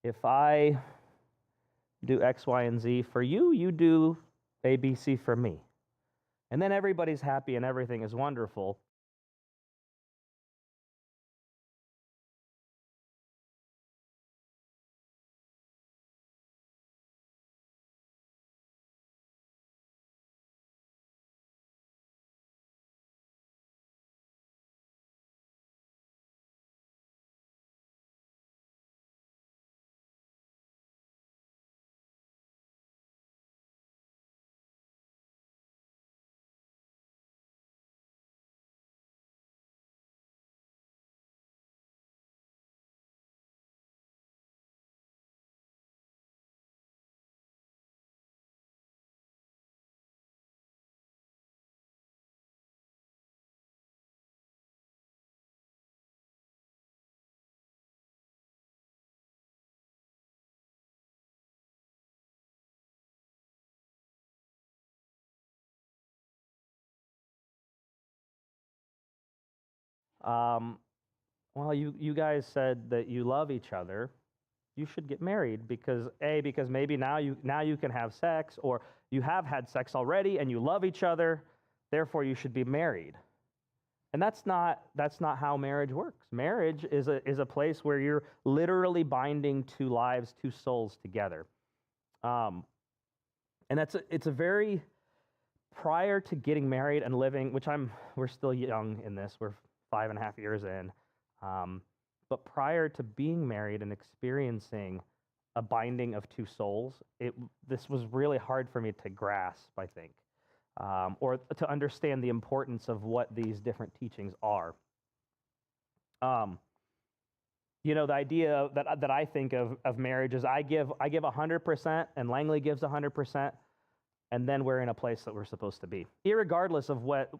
if I do X, Y, and Z for you, you do A, B, C for me. And then everybody's happy and everything is wonderful. Um, well, you guys said that you love each other. You should get married because because maybe now you can have sex, or you have had sex already and you love each other, therefore you should be married. And that's not how marriage works. Marriage is a place where you're literally binding two lives, two souls together. And it's a very, prior to getting married and living, which we're still young in this, we're 5.5 years in, but prior to being married and experiencing a binding of two souls, this was really hard for me to grasp, I think, or to understand the importance of what these different teachings are. The idea that I think of marriage is I give 100%, and Langley gives 100%, and then we're in a place that we're supposed to be. Irregardless of what,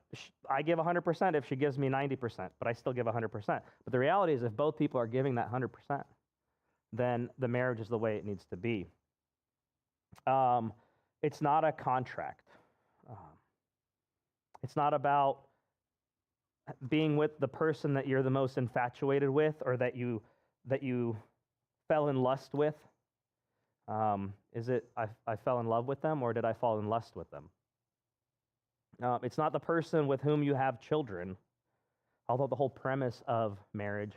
I give 100% if she gives me 90%, but I still give 100%. But the reality is, if both people are giving that 100%, then the marriage is the way it needs to be. It's not a contract. It's not about being with the person that you're the most infatuated with, or that you fell in lust with. Is it I fell in love with them, or did I fall in lust with them? It's not the person with whom you have children, although the whole premise of marriage,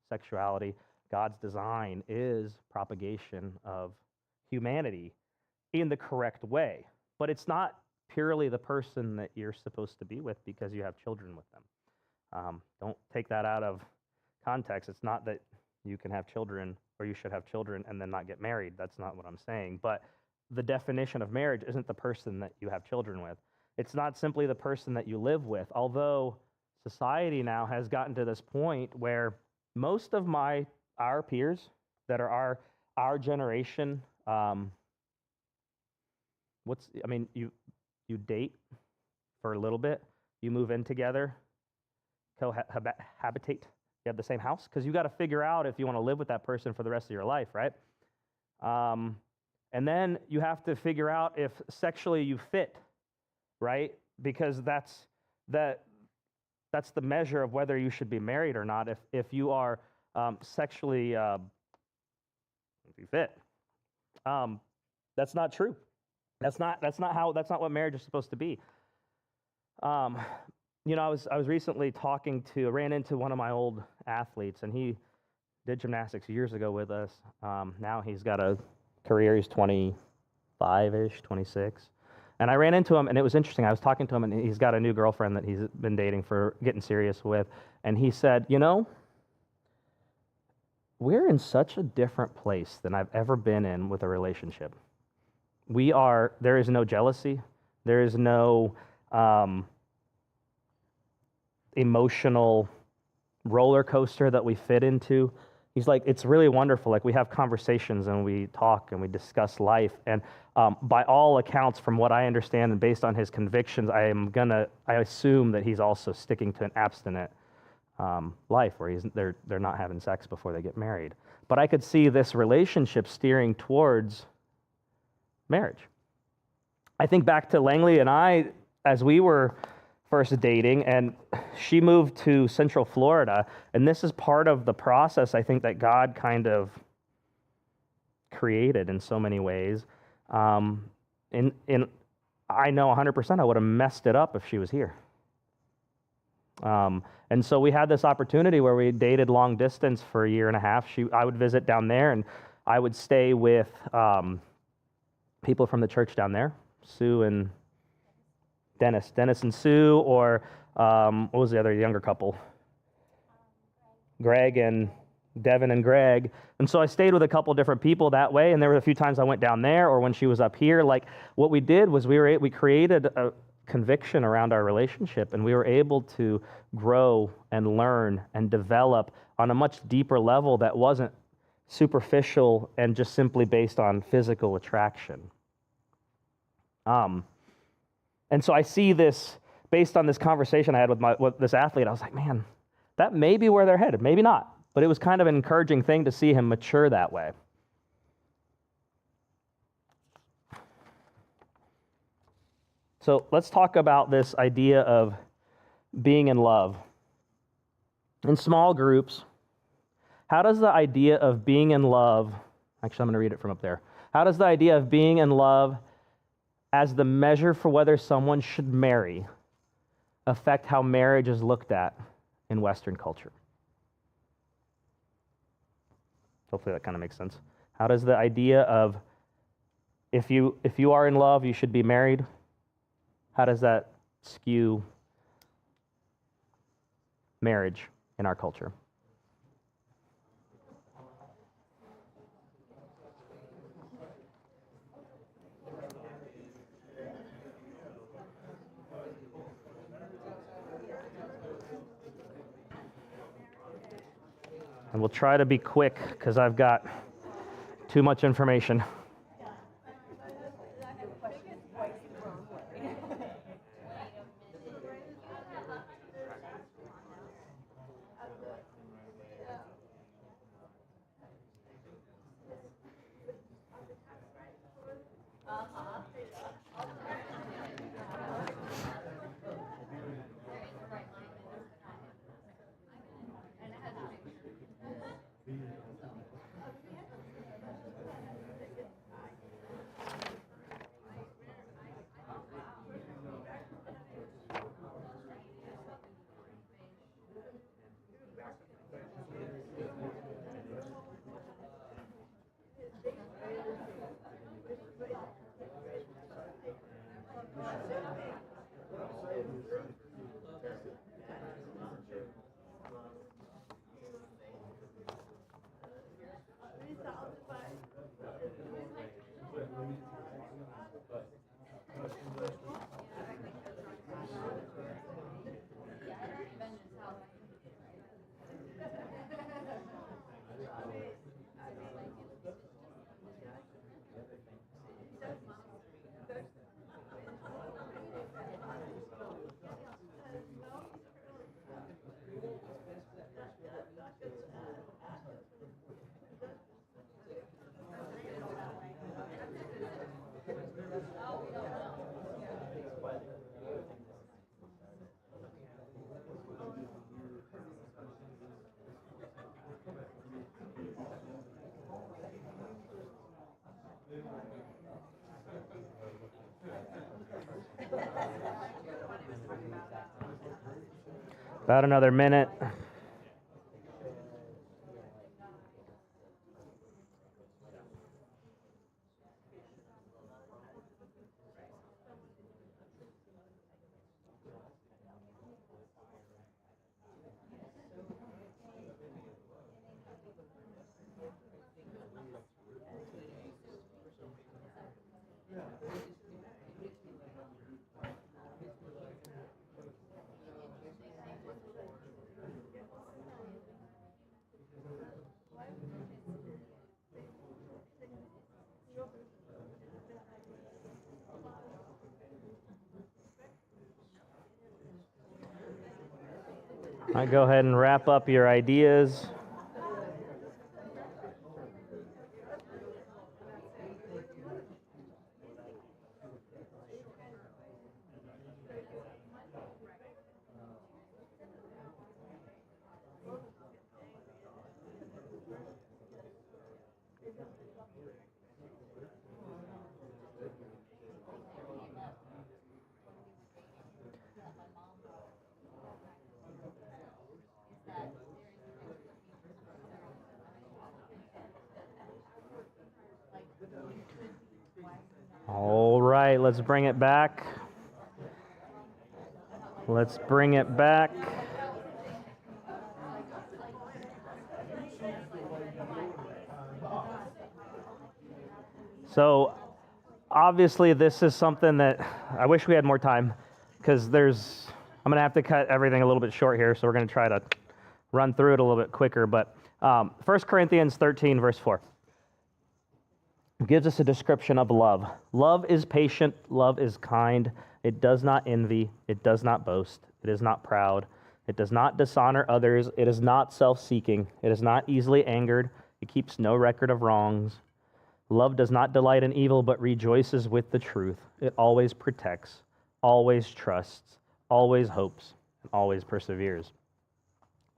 sexuality, God's design is propagation of humanity in the correct way. But it's not purely the person that you're supposed to be with because you have children with them. Don't take that out of context. It's not that you can have children, or you should have children and then not get married. That's not what I'm saying. But the definition of marriage isn't the person that you have children with. It's not simply the person that you live with, although society now has gotten to this point where most of our peers that are our generation, you date for a little bit, you move in together, cohabitate, you have the same house, because you got to figure out if you want to live with that person for the rest of your life, right? And then you have to figure out if sexually you fit, right? Because that's the measure of whether you should be married or not. If you are sexually, if you fit, that's not true. That's not what marriage is supposed to be. I was recently ran into one of my old athletes, and he did gymnastics years ago with us. Now he's got a career. He's 25-ish, 26. And I ran into him, and it was interesting. I was talking to him, and he's got a new girlfriend that he's been dating for getting serious with. And he said, we're in such a different place than I've ever been in with a relationship. There is no jealousy. There is no emotional roller coaster that we fit into. He's like, it's really wonderful. Like, we have conversations and we talk and we discuss life. And by all accounts, from what I understand and based on his convictions, I assume that he's also sticking to an abstinent life where they're not having sex before they get married. But I could see this relationship steering towards marriage. I think back to Langley and I, as we were first dating, and she moved to Central Florida, and this is part of the process, I think, that God kind of created in so many ways. In I know 100% I would have messed it up if she was here. And so we had this opportunity where we dated long distance for a year and a half. I would visit down there, and I would stay with people from the church down there, Sue and Dennis and Sue, or what was the other younger couple? Greg and Devin and Greg. And so I stayed with a couple different people that way, and there were a few times I went down there or when she was up here. Like, what we did was we created a conviction around our relationship, and we were able to grow and learn and develop on a much deeper level that wasn't superficial and just simply based on physical attraction. And so I see this based on this conversation I had with this athlete. I was like, man, that may be where they're headed, maybe not. But it was kind of an encouraging thing to see him mature that way. So let's talk about this idea of being in love. In small groups, how does the idea of being in love, actually I'm going to read it from up there. How does the idea of being in love as the measure for whether someone should marry affect how marriage is looked at in Western culture? Hopefully that kind of makes sense. How does the idea of if you are in love, you should be married, how does that skew marriage in our culture? And we'll try to be quick because I've got too much information. About another minute. All right, go ahead and wrap up your ideas. Let's bring it back. Let's bring it back. So, obviously, this is something that I wish we had more time, because I'm going to have to cut everything a little bit short here, so we're going to try to run through it a little bit quicker. But 1 Corinthians 13, verse 4 gives us a description of love. Love is patient, love is kind, it does not envy, it does not boast, it is not proud, it does not dishonor others, it is not self-seeking, it is not easily angered, it keeps no record of wrongs. Love does not delight in evil, but rejoices with the truth. It always protects, always trusts, always hopes, and always perseveres.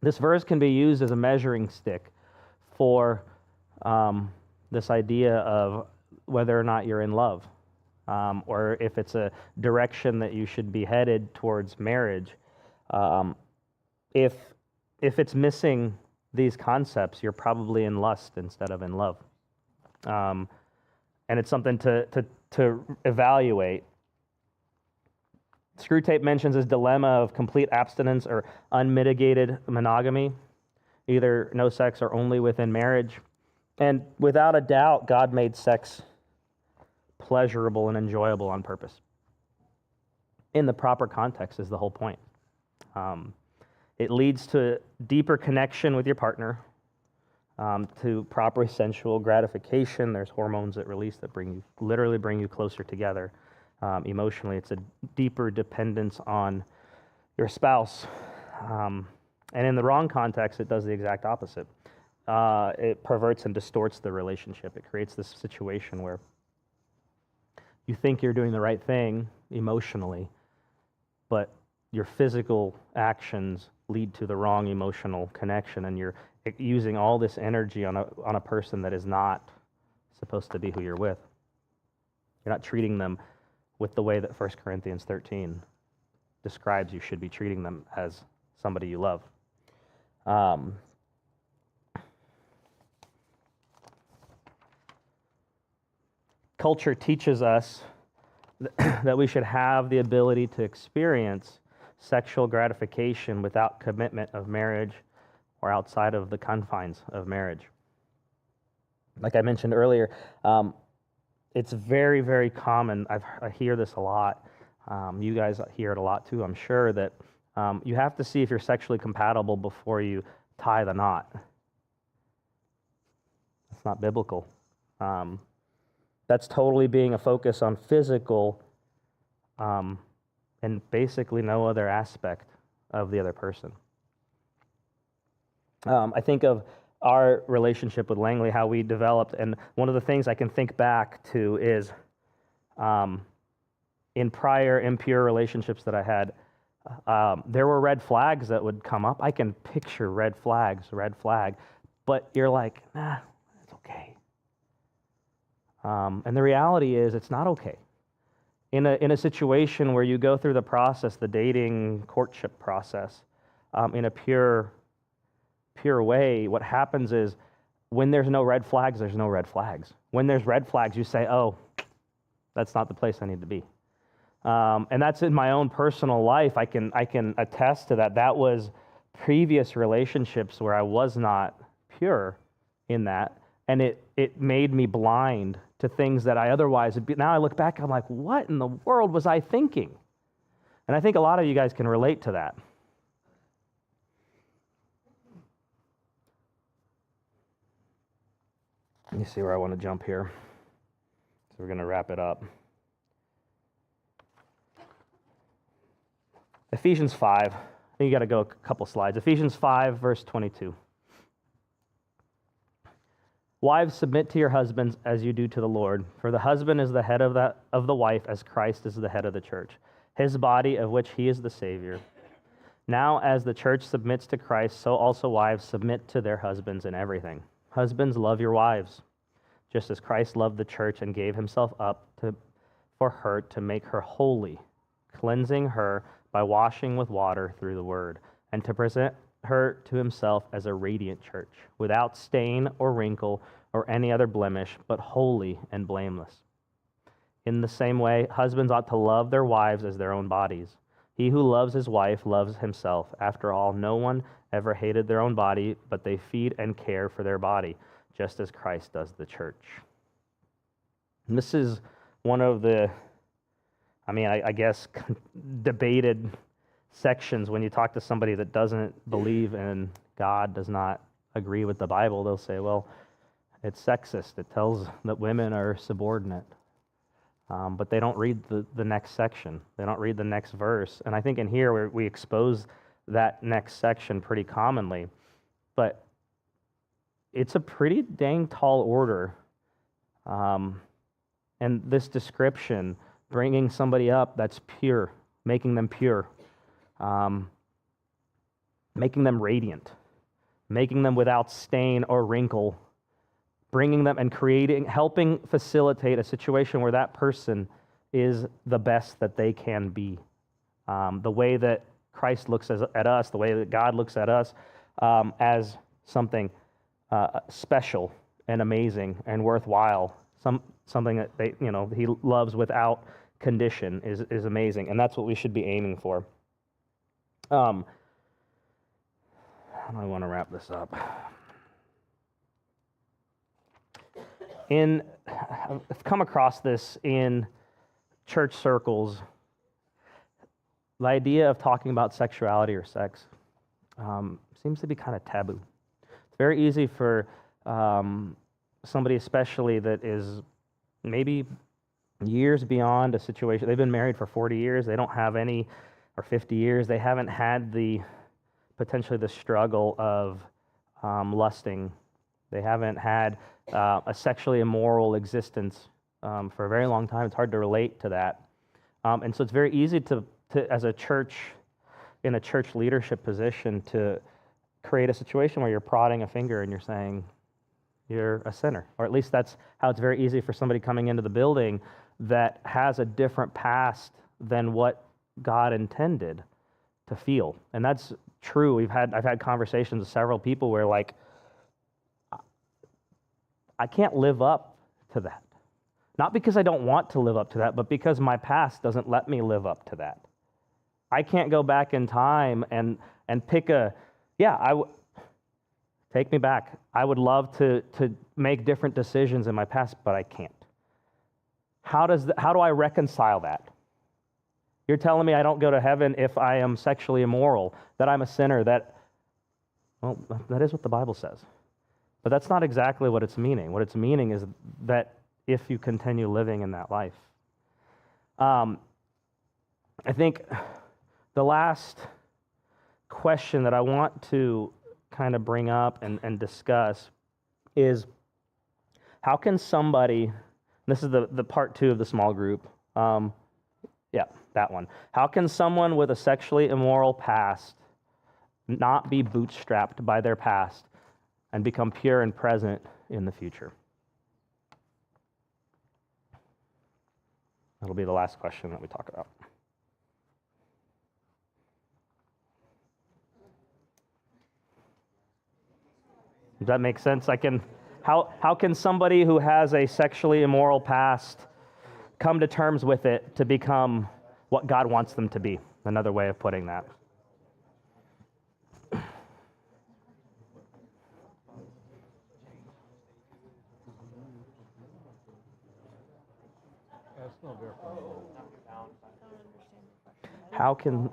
This verse can be used as a measuring stick for this idea of whether or not you're in love, or if it's a direction that you should be headed towards marriage. If it's missing these concepts, you're probably in lust instead of in love. And it's something to evaluate. Screwtape mentions this dilemma of complete abstinence or unmitigated monogamy, either no sex or only within marriage. And without a doubt, God made sex pleasurable and enjoyable on purpose. In the proper context is the whole point. It leads to deeper connection with your partner, to proper sensual gratification. There's hormones that release that literally bring you closer together. Emotionally, it's a deeper dependence on your spouse. And in the wrong context, it does the exact opposite. It perverts and distorts the relationship. It creates this situation where you think you're doing the right thing emotionally, but your physical actions lead to the wrong emotional connection, and you're using all this energy on a person that is not supposed to be who you're with. You're not treating them with the way that 1 Corinthians 13 describes you should be treating them, as somebody you love. Culture teaches us that we should have the ability to experience sexual gratification without commitment of marriage or outside of the confines of marriage. Like I mentioned earlier, it's very, very common. I hear this a lot. You guys hear it a lot too, I'm sure, that you have to see if you're sexually compatible before you tie the knot. That's not biblical. That's totally being a focus on physical and basically no other aspect of the other person. I think of our relationship with Langley, how we developed, and one of the things I can think back to is in prior impure relationships that I had, there were red flags that would come up. I can picture red flag, but you're like, nah, it's okay. And the reality is it's not okay. In a situation where you go through the process, the dating courtship process, in a pure way, what happens is when there's no red flags, there's no red flags. When there's red flags, you say, oh, that's not the place I need to be. And that's in my own personal life. I can attest to that. That was previous relationships where I was not pure in that, and it made me blind to things that I otherwise would be. Now I look back, I'm like, what in the world was I thinking? And I think a lot of you guys can relate to that. Let me see where I want to jump here. So we're going to wrap it up. Ephesians 5. I think you got to go a couple slides. Ephesians 5, verse 22. Wives, submit to your husbands as you do to the Lord, for the husband is the head of the wife, as Christ is the head of the church, his body, of which he is the Savior. Now, as the church submits to Christ, so also wives submit to their husbands in everything. Husbands, love your wives, just as Christ loved the church and gave himself up for her to make her holy, cleansing her by washing with water through the word, and to present her to himself as a radiant church, without stain or wrinkle or any other blemish, but holy and blameless. In the same way, husbands ought to love their wives as their own bodies. He who loves his wife loves himself. After all, no one ever hated their own body, but they feed and care for their body, just as Christ does the church. And this is one of the, I guess, debated sections when you talk to somebody that doesn't believe in God, does not agree with the Bible. They'll say, well, it's sexist. It tells that women are subordinate. But they don't read the next section. They don't read the next verse. And I think in here we expose that next section pretty commonly. But it's a pretty dang tall order. And this description, bringing somebody up that's pure, making them pure, making them radiant, making them without stain or wrinkle, bringing them and creating, helping facilitate a situation where that person is the best that they can be. The way that Christ looks at us, the way that God looks at us as something special and amazing and worthwhile, something that He loves without condition is amazing, and that's what we should be aiming for. How do I want to wrap this up? I've come across this in church circles. The idea of talking about sexuality or sex seems to be kind of taboo. It's very easy for somebody, especially that is maybe years beyond a situation. They've been married for 40 years. They don't have any, or 50 years. They haven't had potentially the struggle of lusting. They haven't had a sexually immoral existence for a very long time. It's hard to relate to that. And so it's very easy to as a church, in a church leadership position, to create a situation where you're prodding a finger and you're saying, you're a sinner. Or at least that's how it's very easy for somebody coming into the building that has a different past than what God intended to feel. And that's true. I've had conversations with several people where, like, I can't live up to that. Not because I don't want to live up to that, but because my past doesn't let me live up to that. I can't go back in time and pick take me back. I would love to make different decisions in my past, but I can't. How do I reconcile that? You're telling me I don't go to heaven if I am sexually immoral, that I'm a sinner, that is what the Bible says. But that's not exactly what it's meaning. What it's meaning is that if you continue living in that life. I think the last question that I want to kind of bring up and discuss is, how can somebody, this is the part 2 of the small group, that one. How can someone with a sexually immoral past not be bootstrapped by their past and become pure and present in the future? That'll be the last question that we talk about. Does that make sense? How can somebody who has a sexually immoral past come to terms with it to become what God wants them to be? Another way of putting that. How can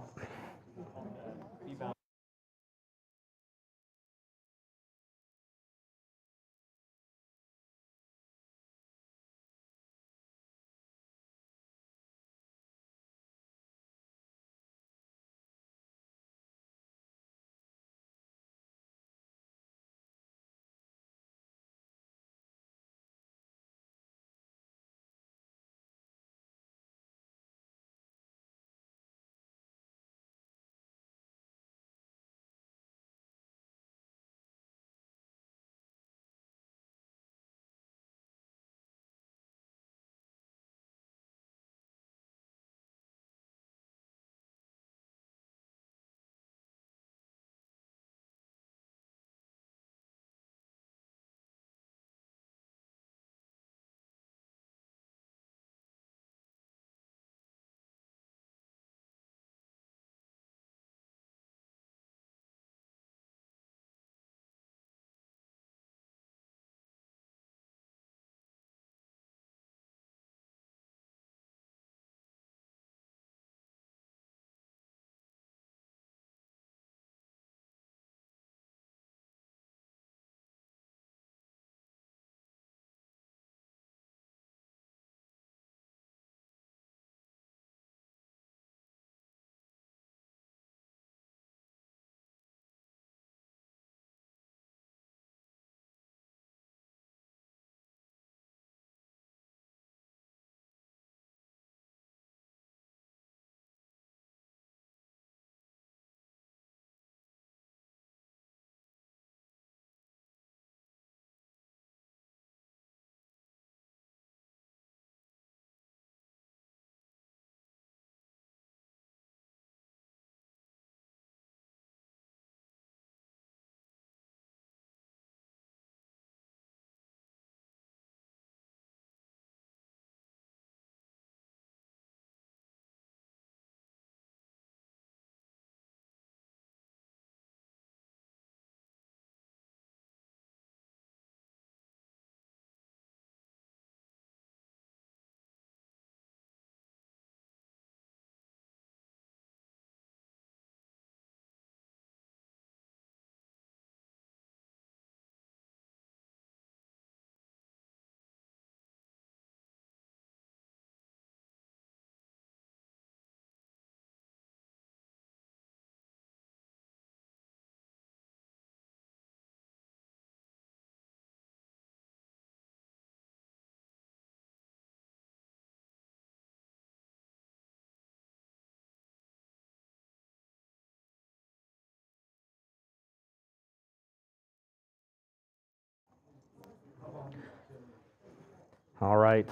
All right.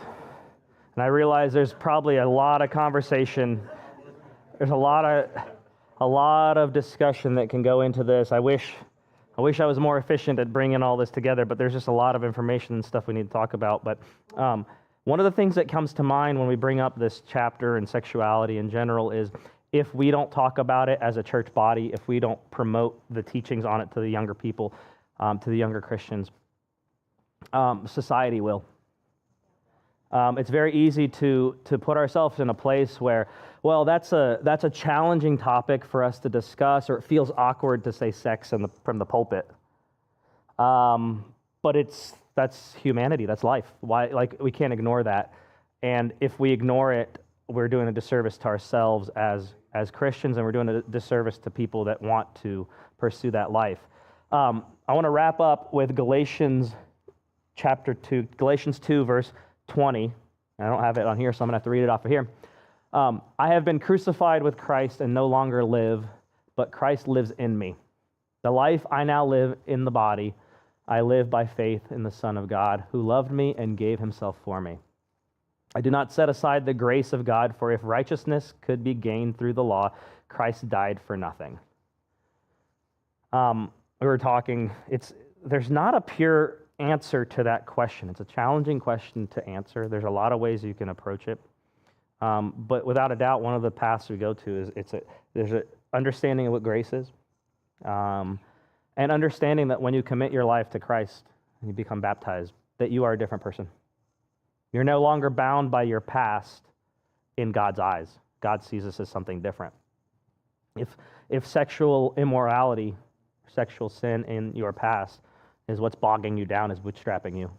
And I realize there's probably a lot of conversation. There's a lot of discussion that can go into this. I wish I was more efficient at bringing all this together, but there's just a lot of information and stuff we need to talk about. But one of the things that comes to mind when we bring up this chapter and sexuality in general is if we don't talk about it as a church body, if we don't promote the teachings on it to the younger people, to the younger Christians, society will. It's very easy to put ourselves in a place where, well, that's a challenging topic for us to discuss, or it feels awkward to say sex from the pulpit. But that's humanity, that's life. We can't ignore that. And if we ignore it, we're doing a disservice to ourselves as Christians, and we're doing a disservice to people that want to pursue that life. I want to wrap up with Galatians chapter 2, Galatians 2, verse 20. I don't have it on here, so I'm going to have to read it off of here. I have been crucified with Christ and no longer live, but Christ lives in me. The life I now live in the body, I live by faith in the Son of God, who loved me and gave himself for me. I do not set aside the grace of God, for if righteousness could be gained through the law, Christ died for nothing. We were talking, there's not a pure answer to that question. It's a challenging question to answer. There's a lot of ways you can approach it. But without a doubt, one of the paths we go to is there's an understanding of what grace is, and understanding that when you commit your life to Christ and you become baptized, that you are a different person. You're no longer bound by your past in God's eyes. God sees us as something different. If sexual immorality, sexual sin in your past is what's bogging you down, is bootstrapping you,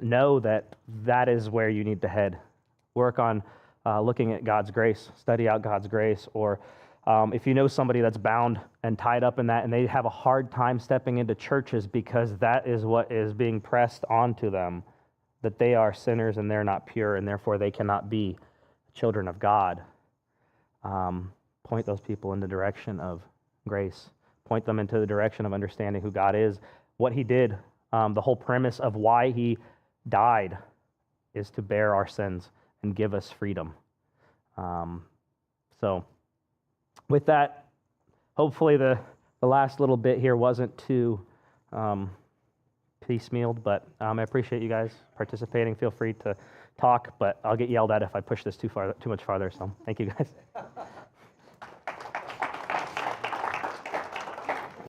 know that is where you need to head. Work on looking at God's grace, study out God's grace, or if you know somebody that's bound and tied up in that and they have a hard time stepping into churches because that is what is being pressed onto them, that they are sinners and they're not pure and therefore they cannot be children of God, point those people in the direction of grace. Point them into the direction of understanding who God is, what he did. The whole premise of why he died is to bear our sins and give us freedom. So with that, hopefully the last little bit here wasn't too piecemealed, but I appreciate you guys participating. Feel free to talk, but I'll get yelled at if I push this too much farther, so thank you guys.